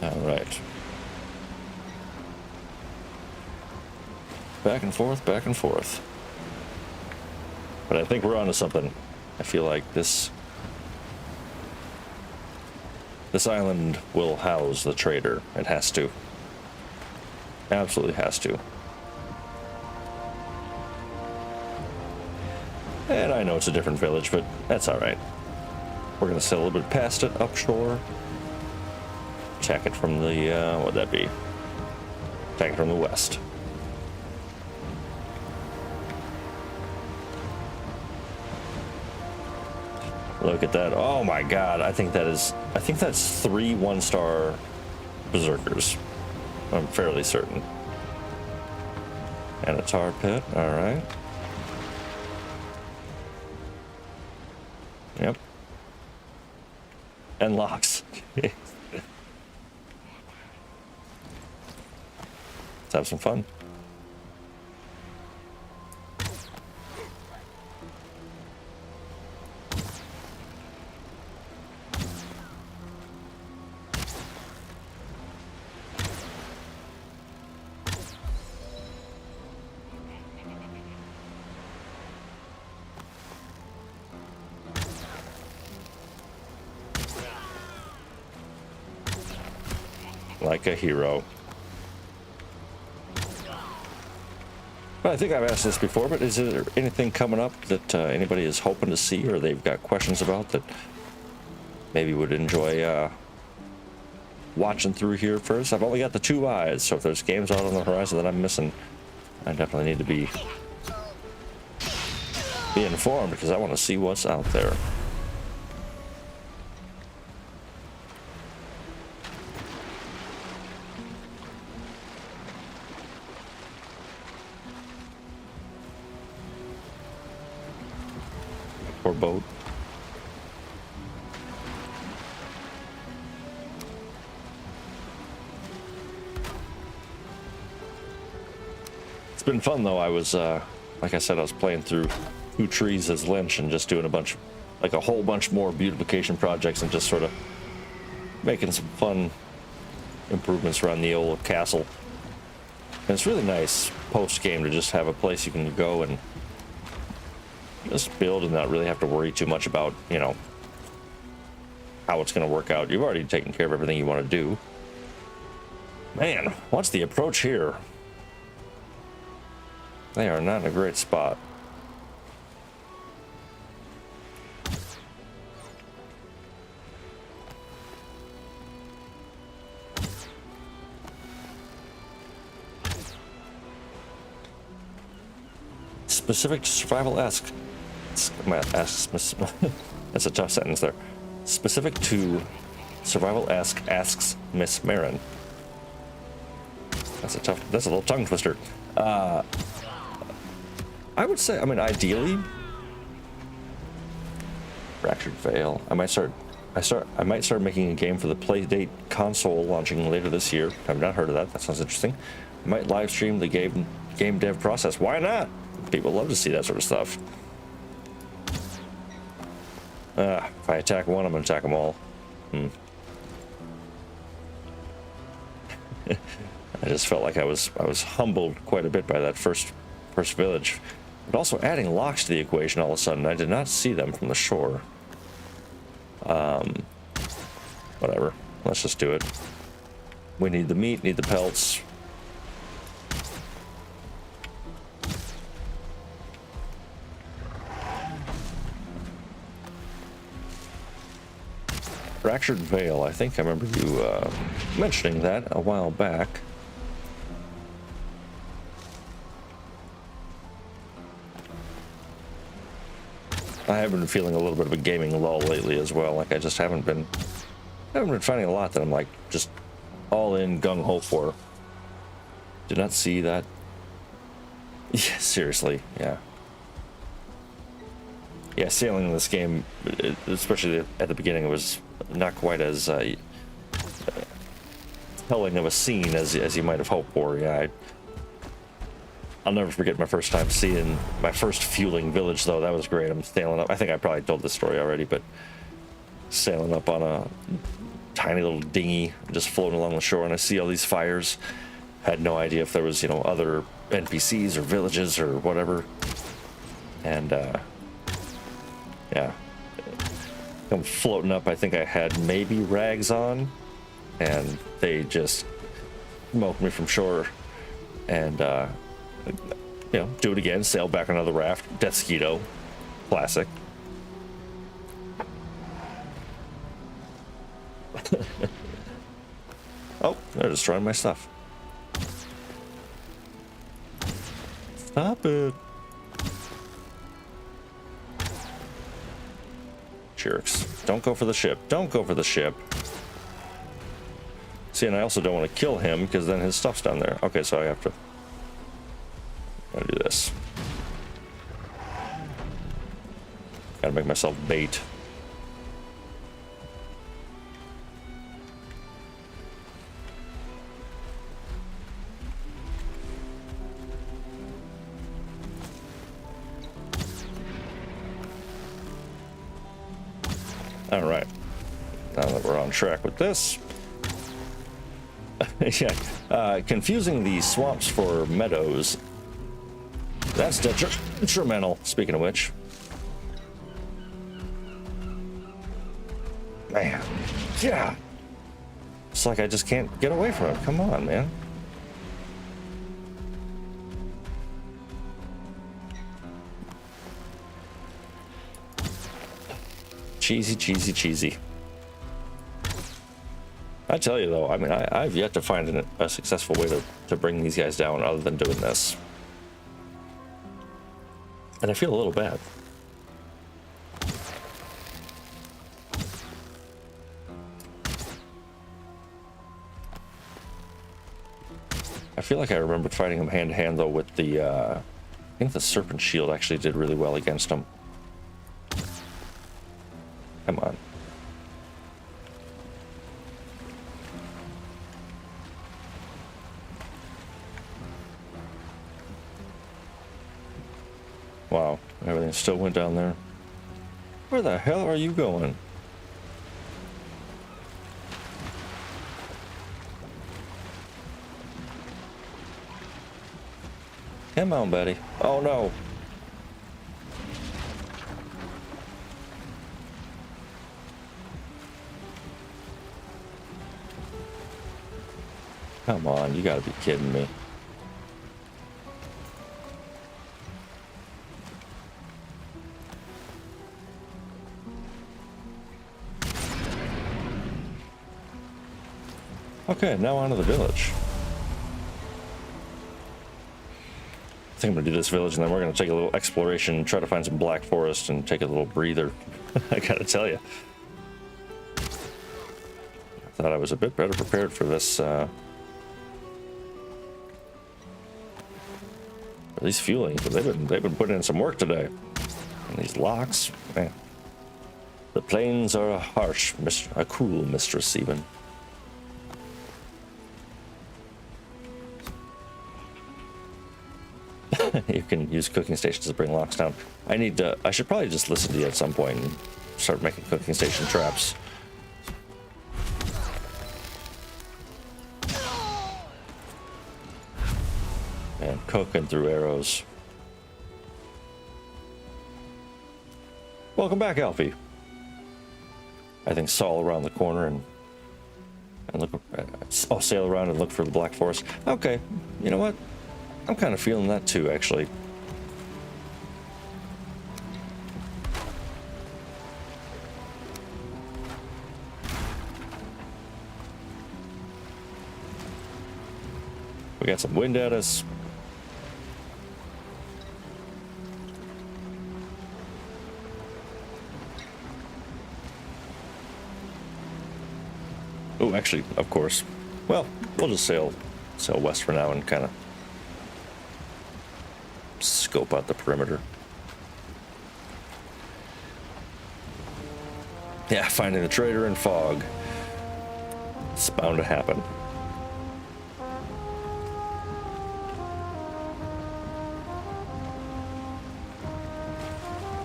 Alright. Back and forth, back and forth. But I think we're onto something. I feel like this island will house the trader. It has to. Absolutely has to. And I know it's a different village, but that's alright. We're gonna sail a little bit past it, upshore. Attack it from the, what'd that be? Attack it from the west. Look at that. Oh my god. I think that's 3 1-star berserkers. I'm fairly certain. And a tar pit. All right. Yep. And locks. Let's have some fun. Like a hero. Well, I think I've asked this before, but is there anything coming up that anybody is hoping to see or they've got questions about that maybe would enjoy watching through here first? I've only got the 2 eyes, so if there's games out on the horizon that I'm missing, I definitely need to be informed because I want to see what's out there. Poor boat. It's been fun though. I was, like I said, I was playing through 2 trees as Lynch and just doing a whole bunch more beautification projects and just sort of making some fun improvements around the old castle. And it's really nice post-game to just have a place you can go and just build and not really have to worry too much about, you know, how it's going to work out. You've already taken care of everything you want to do. Man, what's the approach here? They are not in a great spot. Specific to survival-esque. That's a tough sentence there. Specific to survival-esque, asks Miss Marin. That's a little tongue twister. I would say, I mean, ideally, Fractured Veil. I might start making a game for the Playdate console launching later this year. I've not heard of that. That sounds interesting. I might live stream the game dev process. Why not? People love to see that sort of stuff. If I attack one, I'm gonna attack them all. I just felt like I was humbled quite a bit by that first village. But also adding locks to the equation all of a sudden. I did not see them from the shore. Whatever. Let's just do it. We need the meat, need the pelts. Fractured Veil. I think I remember you mentioning that a while back. I have been feeling a little bit of a gaming lull lately as well. Like I just haven't been finding a lot that I'm like just all in gung ho for. Did not see that. Yeah, seriously, yeah. Yeah, sailing in this game, especially at the beginning, it was not quite as telling of a scene as you might have hoped for. Yeah, I'll never forget my first time seeing my first Fuling village, though. That was great. I'm sailing up. I think I probably told this story already, but sailing up on a tiny little dinghy, just floating along the shore, and I see all these fires. Had no idea if there was, you know, other NPCs or villages or whatever. And yeah, I'm floating up. I think I had maybe rags on, and they just smoked me from shore. And you know, do it again, sail back on another raft. Deathsquito, classic. Oh, they're destroying my stuff. Stop it. jerks. Don't go for the ship. Don't go for the ship. See, and I also don't want to kill him because then his stuff's down there. Okay, so I have to do this. Gotta make myself bait. All right, now that we're on track with this. Yeah, confusing the swamps for meadows. That's detrimental, speaking of which. Man, yeah. It's like I just can't get away from it. Come on, man. Cheesy, cheesy, cheesy. I tell you though, I mean, I've yet to find a successful way to bring these guys down other than doing this. And I feel a little bad. I feel like I remembered fighting him hand to hand though with the, I think the Serpent Shield actually did really well against him. Come on. Wow, everything still went down there. Where the hell are you going? Come on, buddy. Oh no. Come on, you gotta be kidding me. Okay, now on to the village. I think I'm gonna do this village and then we're gonna take a little exploration, try to find some black forest and take a little breather. I gotta tell you. I thought I was a bit better prepared for this, these Fulings, but they've been putting in some work today. And these locks, man. The plains are a cruel mistress even. You can use cooking stations to bring locks down. I should probably just listen to you at some point and start making cooking station traps. And cooking through arrows. Welcome back, Alfie. I think sail around the corner and look. Oh, sail around and look for the black forest. Okay, you know what? I'm kind of feeling that too, actually. We got some wind at us. Oh, actually, of course. Well, we'll just sail west for now and kind of scope out the perimeter. Yeah, finding the trader in fog. It's bound to happen.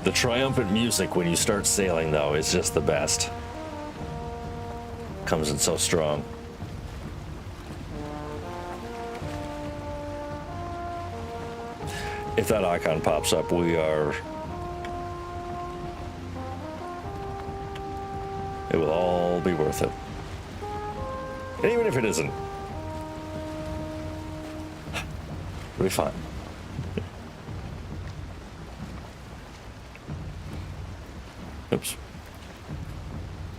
The triumphant music when you start sailing, though, is just the best. Comes in so strong. If that icon pops up, it will all be worth it. And even if it isn't, it'll be fine. Oops.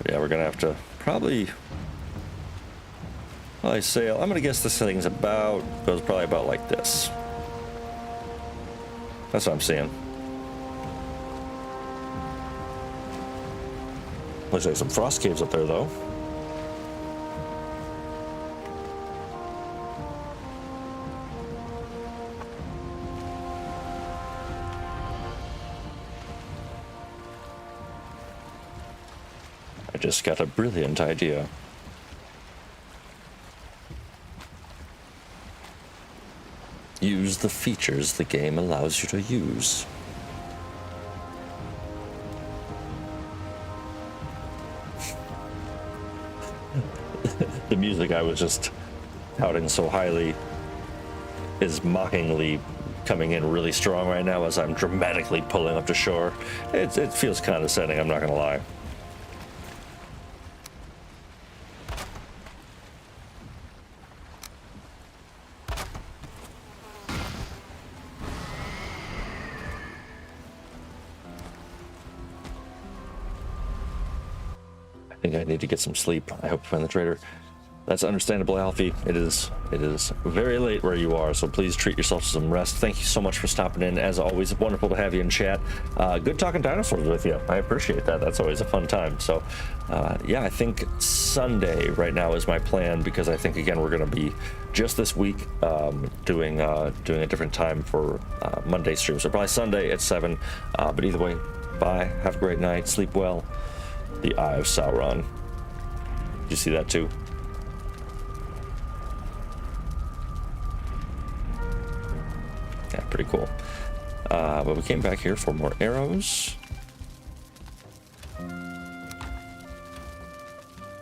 Yeah, we're gonna have to probably sail. I'm gonna guess this thing's goes probably about like this. That's what I'm seeing. Looks like some frost caves up there, though. I just got a brilliant idea. Use the features the game allows you to use. The music I was just touting so highly is mockingly coming in really strong right now as I'm dramatically pulling up to shore. It feels condescending, I'm not gonna lie. I think I need to get some sleep. I hope to find the trader. That's understandable, Alfie. It is very late where you are, so please treat yourself to some rest. Thank you so much for stopping in. As always, wonderful to have you in chat. Good talking dinosaurs with you. I appreciate that. That's always a fun time. So, yeah, I think Sunday right now is my plan, because I think, again, we're going to be just this week doing a different time for Monday stream. So probably Sunday at 7. But either way, bye. Have a great night. Sleep well. The Eye of Sauron. Did you see that too? Yeah, pretty cool. But we came back here for more arrows.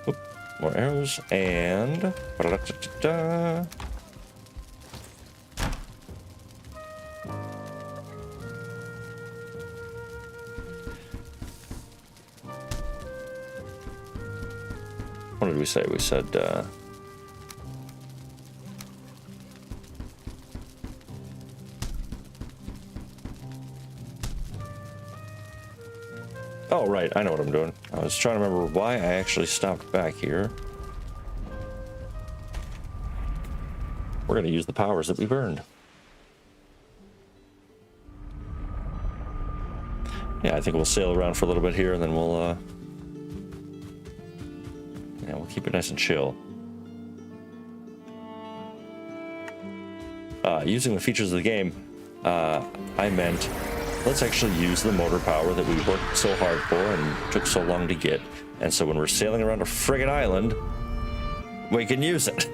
Oop, more arrows and... What did we say? We said, oh, right, I know what I'm doing. I was trying to remember why I actually stopped back here. We're going to use the powers that we've earned. Yeah, I think we'll sail around for a little bit here, and then we'll keep it nice and chill. Using the features of the game, I meant let's actually use the motor power that we worked so hard for and took so long to get. And so when we're sailing around a friggin' island, we can use it.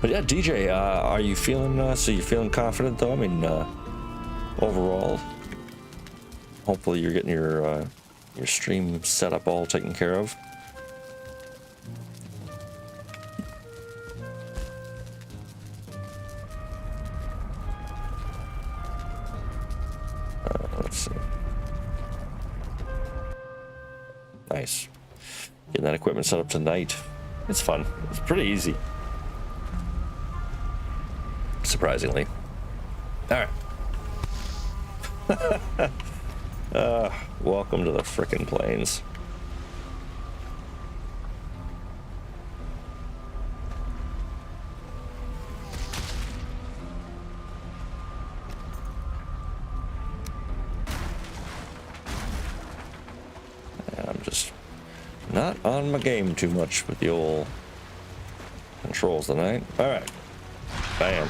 But yeah, DJ, are you feeling, so you feeling confident though? I mean, overall, hopefully you're getting your stream set up all taken care of. Let's see. Nice. Getting that equipment set up tonight. It's fun. It's pretty easy. Surprisingly. All right. Welcome to the frickin' plains. And I'm just not on my game too much with the old controls tonight. All right. Bam.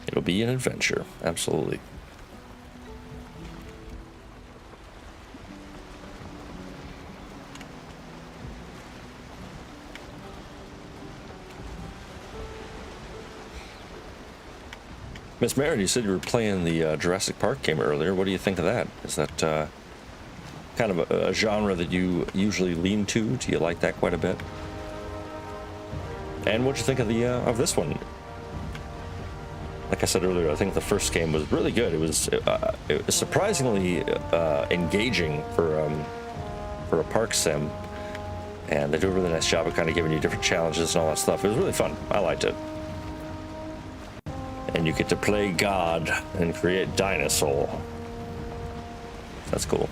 It'll be an adventure. Absolutely. Miss Marin, you said you were playing the Jurassic Park game earlier. What do you think of that? Is that kind of a genre that you usually lean to? Do you like that quite a bit? And what'd you think of the of this one? Like I said earlier, I think the first game was really good. It was surprisingly engaging for a park sim, and they do a really nice job of kind of giving you different challenges and all that stuff. It was really fun. I liked it. And you get to play God and create dinosaur. That's cool.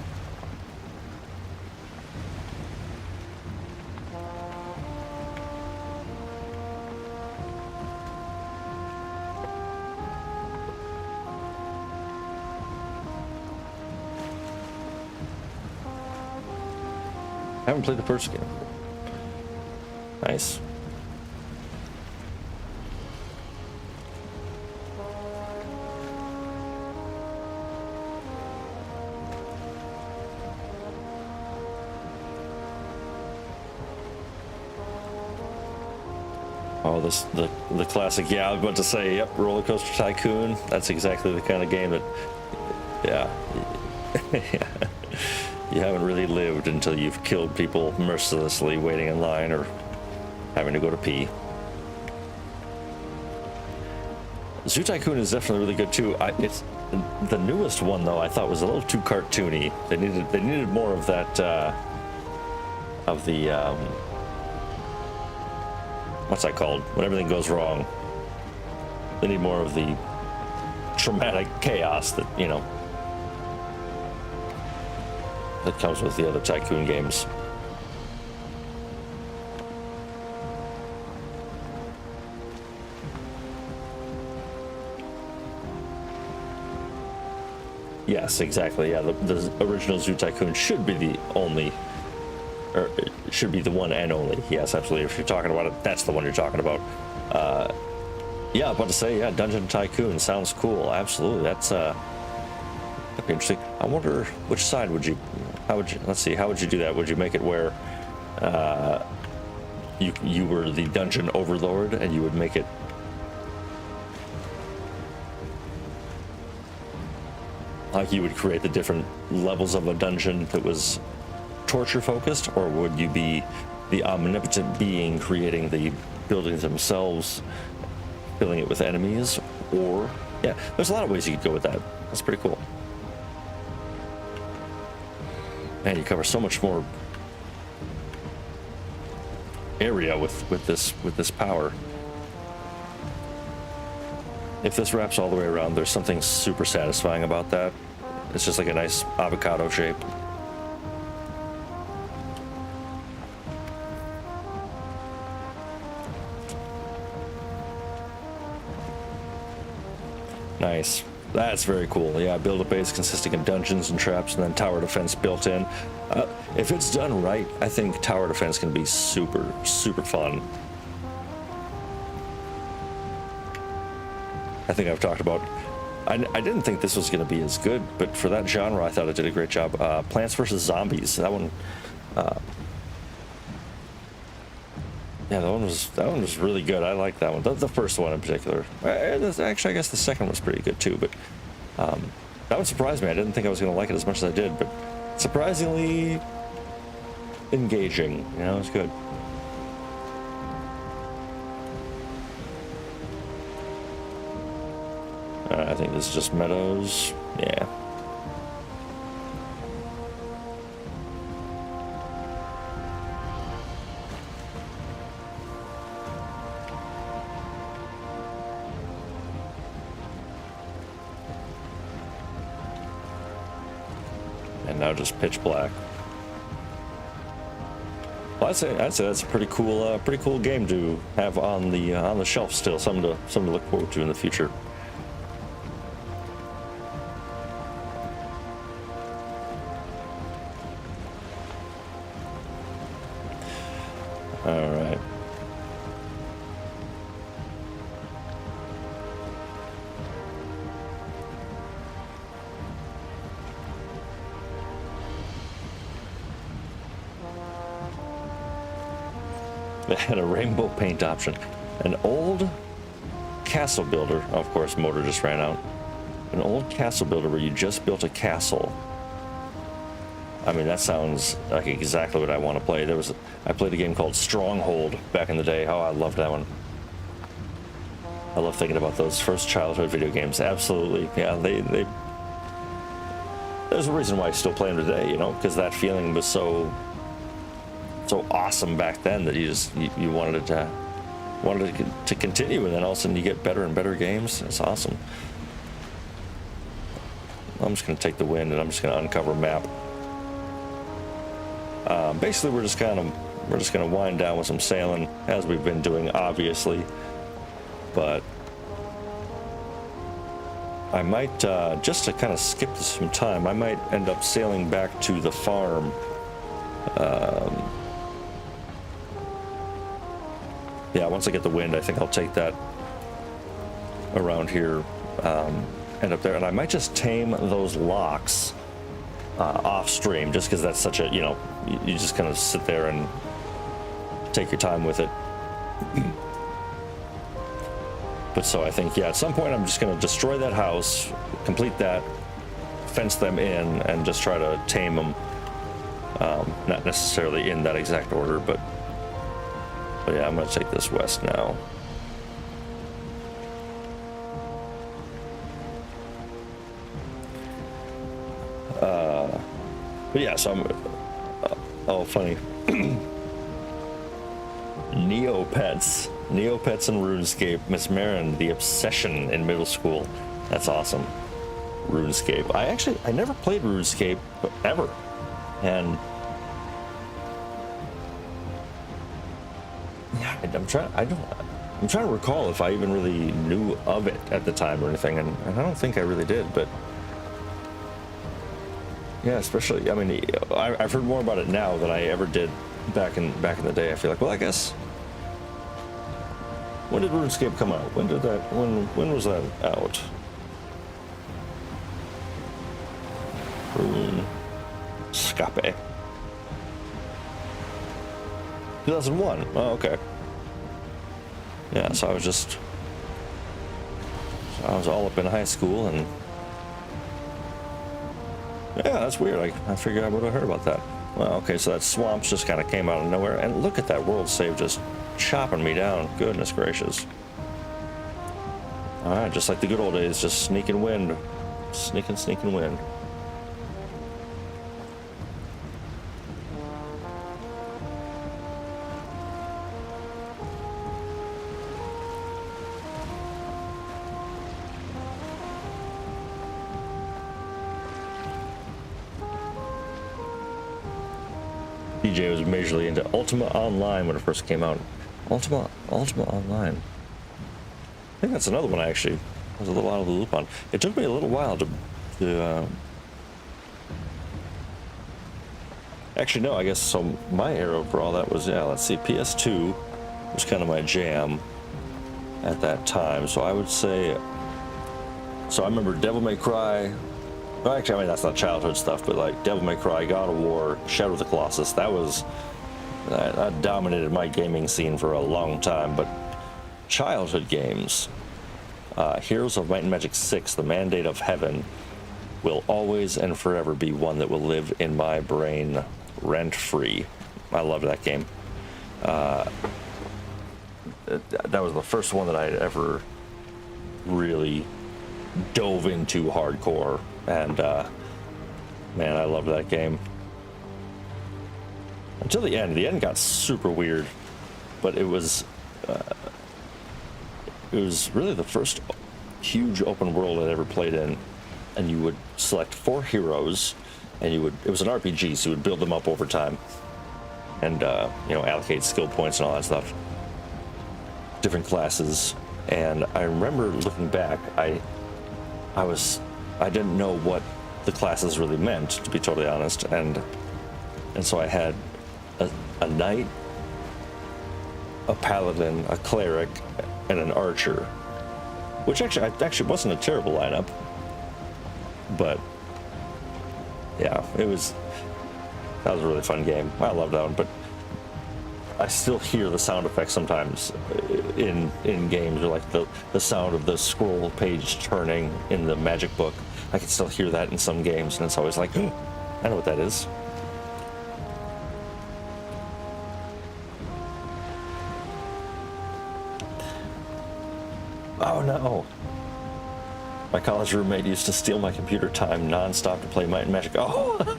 Haven't played the first game. Nice. Oh, the classic. Yeah, I was about to say, yep, Roller Coaster Tycoon. That's exactly the kind of game that, yeah. You haven't really lived until you've killed people mercilessly waiting in line or having to go to pee. Zoo Tycoon is definitely really good too. It's the newest one though. I thought was a little too cartoony. They needed more of that of the what's that called? When everything goes wrong. They need more of the traumatic chaos that, you know, that comes with the other Tycoon games. Yes, exactly. Yeah, the original Zoo Tycoon should be the only, or it should be the one and only. Yes, absolutely. If you're talking about it, that's the one you're talking about. Yeah, I'm about to say, yeah, Dungeon Tycoon sounds cool. Absolutely, that'd be interesting. I wonder which side would you? Let's see. How would you do that? Would you make it where you were the dungeon overlord, and you would make it like you would create the different levels of a dungeon that was torture focused, or would you be the omnipotent being creating the buildings themselves, filling it with enemies? Or yeah, there's a lot of ways you could go with that. That's pretty cool. Man, you cover so much more area with this power. If this wraps all the way around, there's something super satisfying about that. It's just like a nice avocado shape. Nice. That's very cool. Yeah, build a base consisting of dungeons and traps and then tower defense built in. If it's done right, I think tower defense can be super, super fun. I think I've talked about, I didn't think this was going to be as good, but for that genre, I thought it did a great job. Plants vs. Zombies, that one, yeah, that one was really good. I like that one. The first one in particular. Actually, I guess the second was pretty good too. But that one surprised me. I didn't think I was going to like it as much as I did. But surprisingly engaging. You know, it's good. I think this is just meadows. Yeah. And now just pitch black. Well, I'd say that's a pretty cool game to have on the shelf still. Something to look forward to in the future. All right. They had a rainbow paint option. An old castle builder, of course, motor just ran out. An old castle builder where you just built a castle. I mean, that sounds like exactly what I want to play. I played a game called Stronghold back in the day. Oh, I loved that one. I love thinking about those first childhood video games. Absolutely, yeah. There's a reason why I still play them today, you know, because that feeling was so awesome back then that you wanted to continue, and then all of a sudden you get better and better games. It's awesome. I'm just going to take the wind and I'm just going to uncover a map. Basically, we're just going to wind down with some sailing, as we've been doing, obviously. But I might, just to kind of skip some time, I might end up sailing back to the farm yeah, once I get the wind, I think I'll take that around here, and up there, and I might just tame those locks off stream, just because that's such a, you know, you just kind of sit there and take your time with it. But so I think, yeah, at some point I'm just going to destroy that house, complete that, fence them in, and just try to tame them. Not necessarily in that exact order, but yeah, I'm going to take this west now. But yeah, so I'm, oh, funny. Neopets and RuneScape. Miss Marin, the obsession in middle school. That's awesome. RuneScape. I never played RuneScape ever, and yeah, I'm trying to recall if I even really knew of it at the time or anything, and I don't think I really did, but yeah, especially, I mean, I've heard more about it now than I ever did back in the day. I feel like, well, I guess, when did RuneScape come out? When was that out? RuneScape. 2001. Oh, okay. Yeah, so I was all up in high school, and yeah, that's weird. I figured I would have heard about that. Well, okay, so that swamps just kind of came out of nowhere, and look at that world save just chopping me down. Goodness gracious. All right, just like the good old days, just sneaking wind. Sneaking wind. DJ was majorly into Ultima Online when it first came out. Ultima Online. I think that's another one I actually was a little out of the loop on. It took me a little while to actually, no, I guess, so my arrow for all that was, yeah, let's see, PS2 was kind of my jam at that time. So I would say, so I remember Devil May Cry. Well, actually, I mean, that's not childhood stuff, but like Devil May Cry, God of War, Shadow of the Colossus, that dominated my gaming scene for a long time. But childhood games, Heroes of Might and Magic 6, The Mandate of Heaven, will always and forever be one that will live in my brain rent-free. I loved that game. That was the first one that I ever really dove into hardcore, and man, I loved that game until the end. The end got super weird, but it was really the first huge open world I'd ever played in. And you would select 4 heroes, and it was an RPG, so you would build them up over time, and you know, allocate skill points and all that stuff, different classes. And I remember looking back, I didn't know what the classes really meant, to be totally honest, and so I had a knight, a paladin, a cleric, and an archer, which actually wasn't a terrible lineup. But yeah, that was a really fun game. I love that one, but I still hear the sound effects sometimes in games, or like the sound of the scroll page turning in the magic book. I can still hear that in some games, and it's always like, I know what that is. Oh no. My college roommate used to steal my computer time non-stop to play Might and Magic. Oh,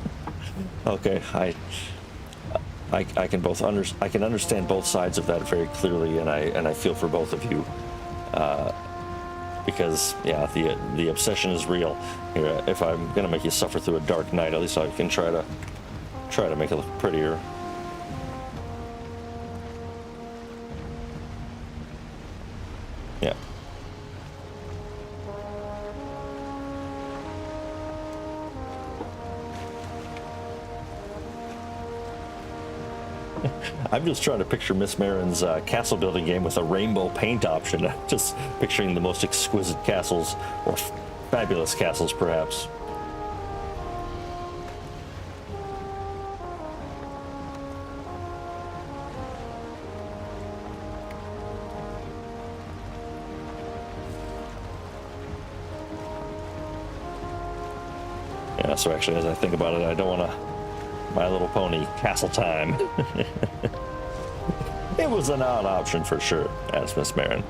okay. I can understand both sides of that very clearly, and I feel for both of you, because yeah, the obsession is real. Here, if I'm gonna make you suffer through a dark night, at least I can try to make it look prettier. Yeah. I'm just trying to picture Miss Marin's castle building game with a rainbow paint option. Just picturing the most exquisite castles, or fabulous castles, perhaps. Yeah, so actually, as I think about it, I don't want to My Little Pony castle time. It was an odd option for sure, as Miss Marin.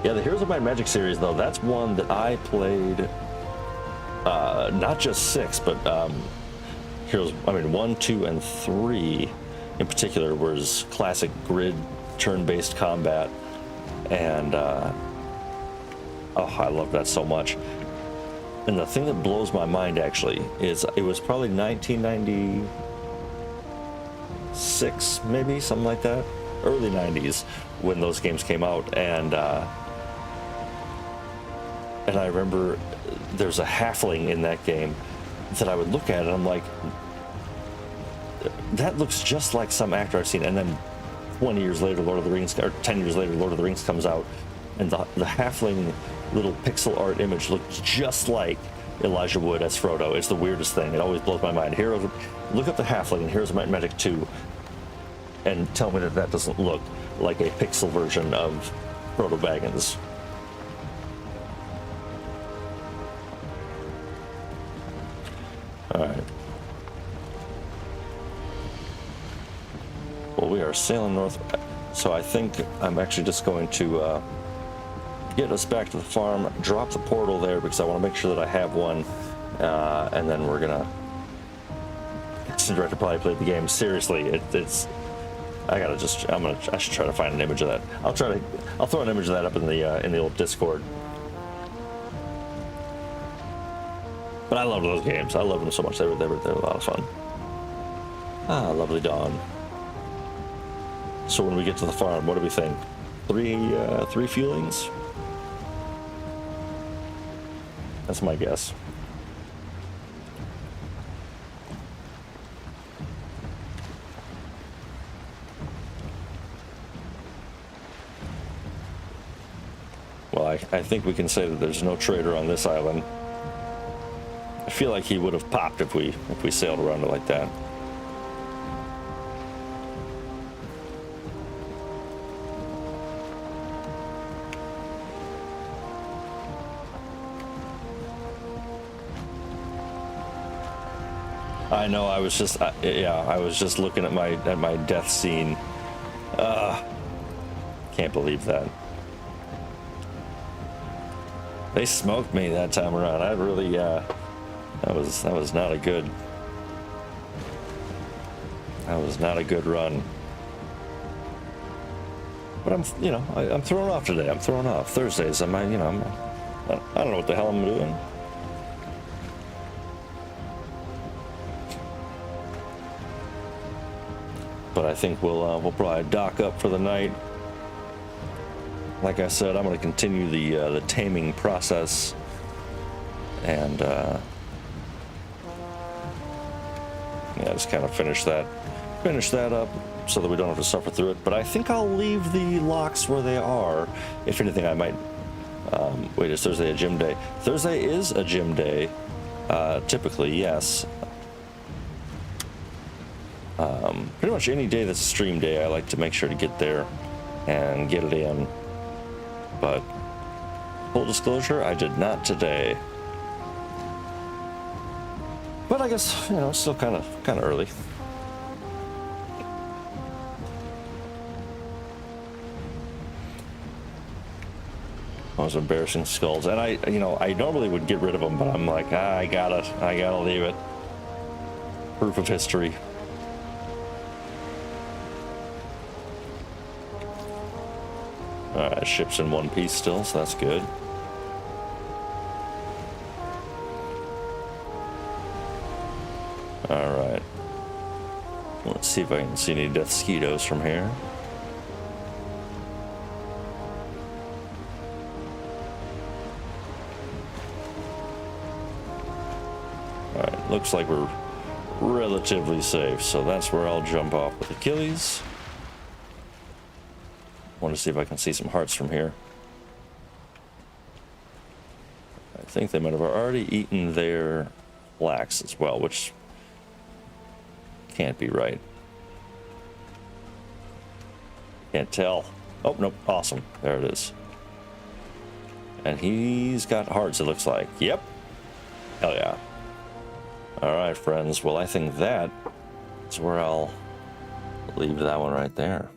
Yeah, the Heroes of Might and Magic series, though, that's one that I played, not just 6, but Heroes, 1, 2, and 3 in particular was classic grid turn-based combat, and oh, I love that so much. And the thing that blows my mind, actually, is it was probably 1996, maybe, something like that, early 90s, when those games came out, and I remember there's a halfling in that game that I would look at, and I'm like, that looks just like some actor I've seen. And then 20 years later, Lord of the Rings, or 10 years later, Lord of the Rings comes out, and the halfling little pixel art image looks just like Elijah Wood as Frodo. It's the weirdest thing. It always blows my mind. Look up the halfling in Heroes of Might and Magic 2 and tell me that that doesn't look like a pixel version of Frodo Baggins. All right. Well, we are sailing north, so I think I'm actually just going to get us back to the farm, drop the portal there because I want to make sure that I have one, and then we're gonna. Director probably played the game. Seriously, I should try to find an image of that. I'll throw an image of that up in the old Discord. But I loved those games. I loved them so much. They were a lot of fun. Ah, lovely dawn. So when we get to the farm, what do we think? Three Fulings? That's my guess. Well, I think we can say that there's no trader on this island. I feel like he would have popped if we sailed around it like that. I know. I was just looking at my death scene. Can't believe that. They smoked me that time around. I really, that was not a good. That was not a good run. But I'm thrown off today. I'm thrown off. Thursdays. I don't know what the hell I'm doing. But I think we'll probably dock up for the night. Like I said, I'm going to continue the taming process, and just kind of finish that up so that we don't have to suffer through it. But I think I'll leave the locks where they are. If anything, I might. Wait, is Thursday a gym day? Thursday is a gym day, typically, yes. Pretty much any day that's a stream day, I like to make sure to get there and get it in. But full disclosure, I did not today. But I guess it's still kind of early. Those embarrassing skulls, and I normally would get rid of them, but I'm like, I gotta leave it. Proof of history. Alright, ship's in one piece still, so that's good. Alright. Let's see if I can see any Deathsquitos from here. Alright, looks like we're relatively safe. So that's where I'll jump off with Achilles. Want to see if I can see some hearts from here. I think they might have already eaten their flax as well, which can't be right. Can't tell. Oh, nope. Awesome. There it is. And he's got hearts, it looks like. Yep. Hell yeah. All right, friends. Well, I think that is where I'll leave that one right there.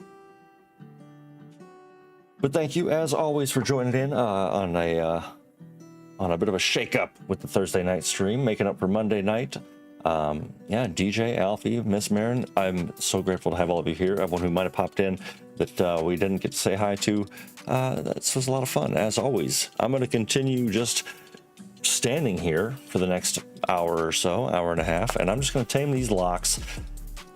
But thank you, as always, for joining in on a bit of a shake-up with the Thursday night stream, making up for Monday night. Yeah, DJ, Alfie, Miss Marin, I'm so grateful to have all of you here. Everyone who might have popped in that we didn't get to say hi to. This was a lot of fun, as always. I'm going to continue just standing here for the next hour or so, hour and a half, and I'm just going to tame these locks.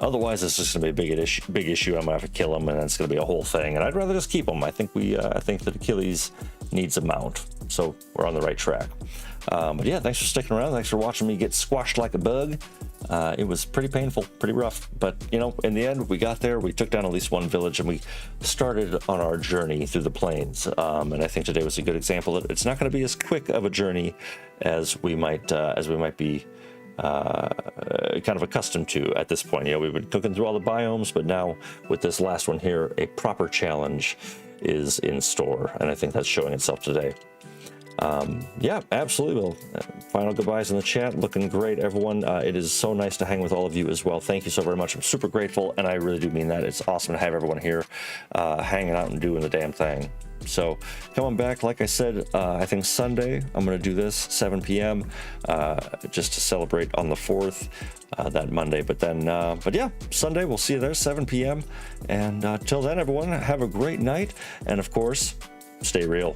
Otherwise, it's just going to be a big issue. I'm going to have to kill them, and it's going to be a whole thing. And I'd rather just keep them. I think that Achilles needs a mount, so we're on the right track. But yeah, thanks for sticking around. Thanks for watching me get squashed like a bug. It was pretty painful, pretty rough. But, you know, in the end, we got there. We took down at least one village, and we started on our journey through the plains. And I think today was a good example that it's not going to be as quick of a journey as we might be kind of accustomed to at this point. You know, we've been cooking through all the biomes, but now with this last one here, a proper challenge is in store, and I think that's showing itself today. Yeah, absolutely. Well, final goodbyes in the chat. Looking great, everyone. It is so nice to hang with all of you as well. Thank you so very much. I'm super grateful, and I really do mean that. It's awesome to have everyone here hanging out and doing the damn thing. So coming back, like I said, I think Sunday I'm going to do this 7 p.m. Just to celebrate on the 4th, that Monday. But yeah, Sunday we'll see you there 7 p.m. And till then, everyone, have a great night, and of course, stay real.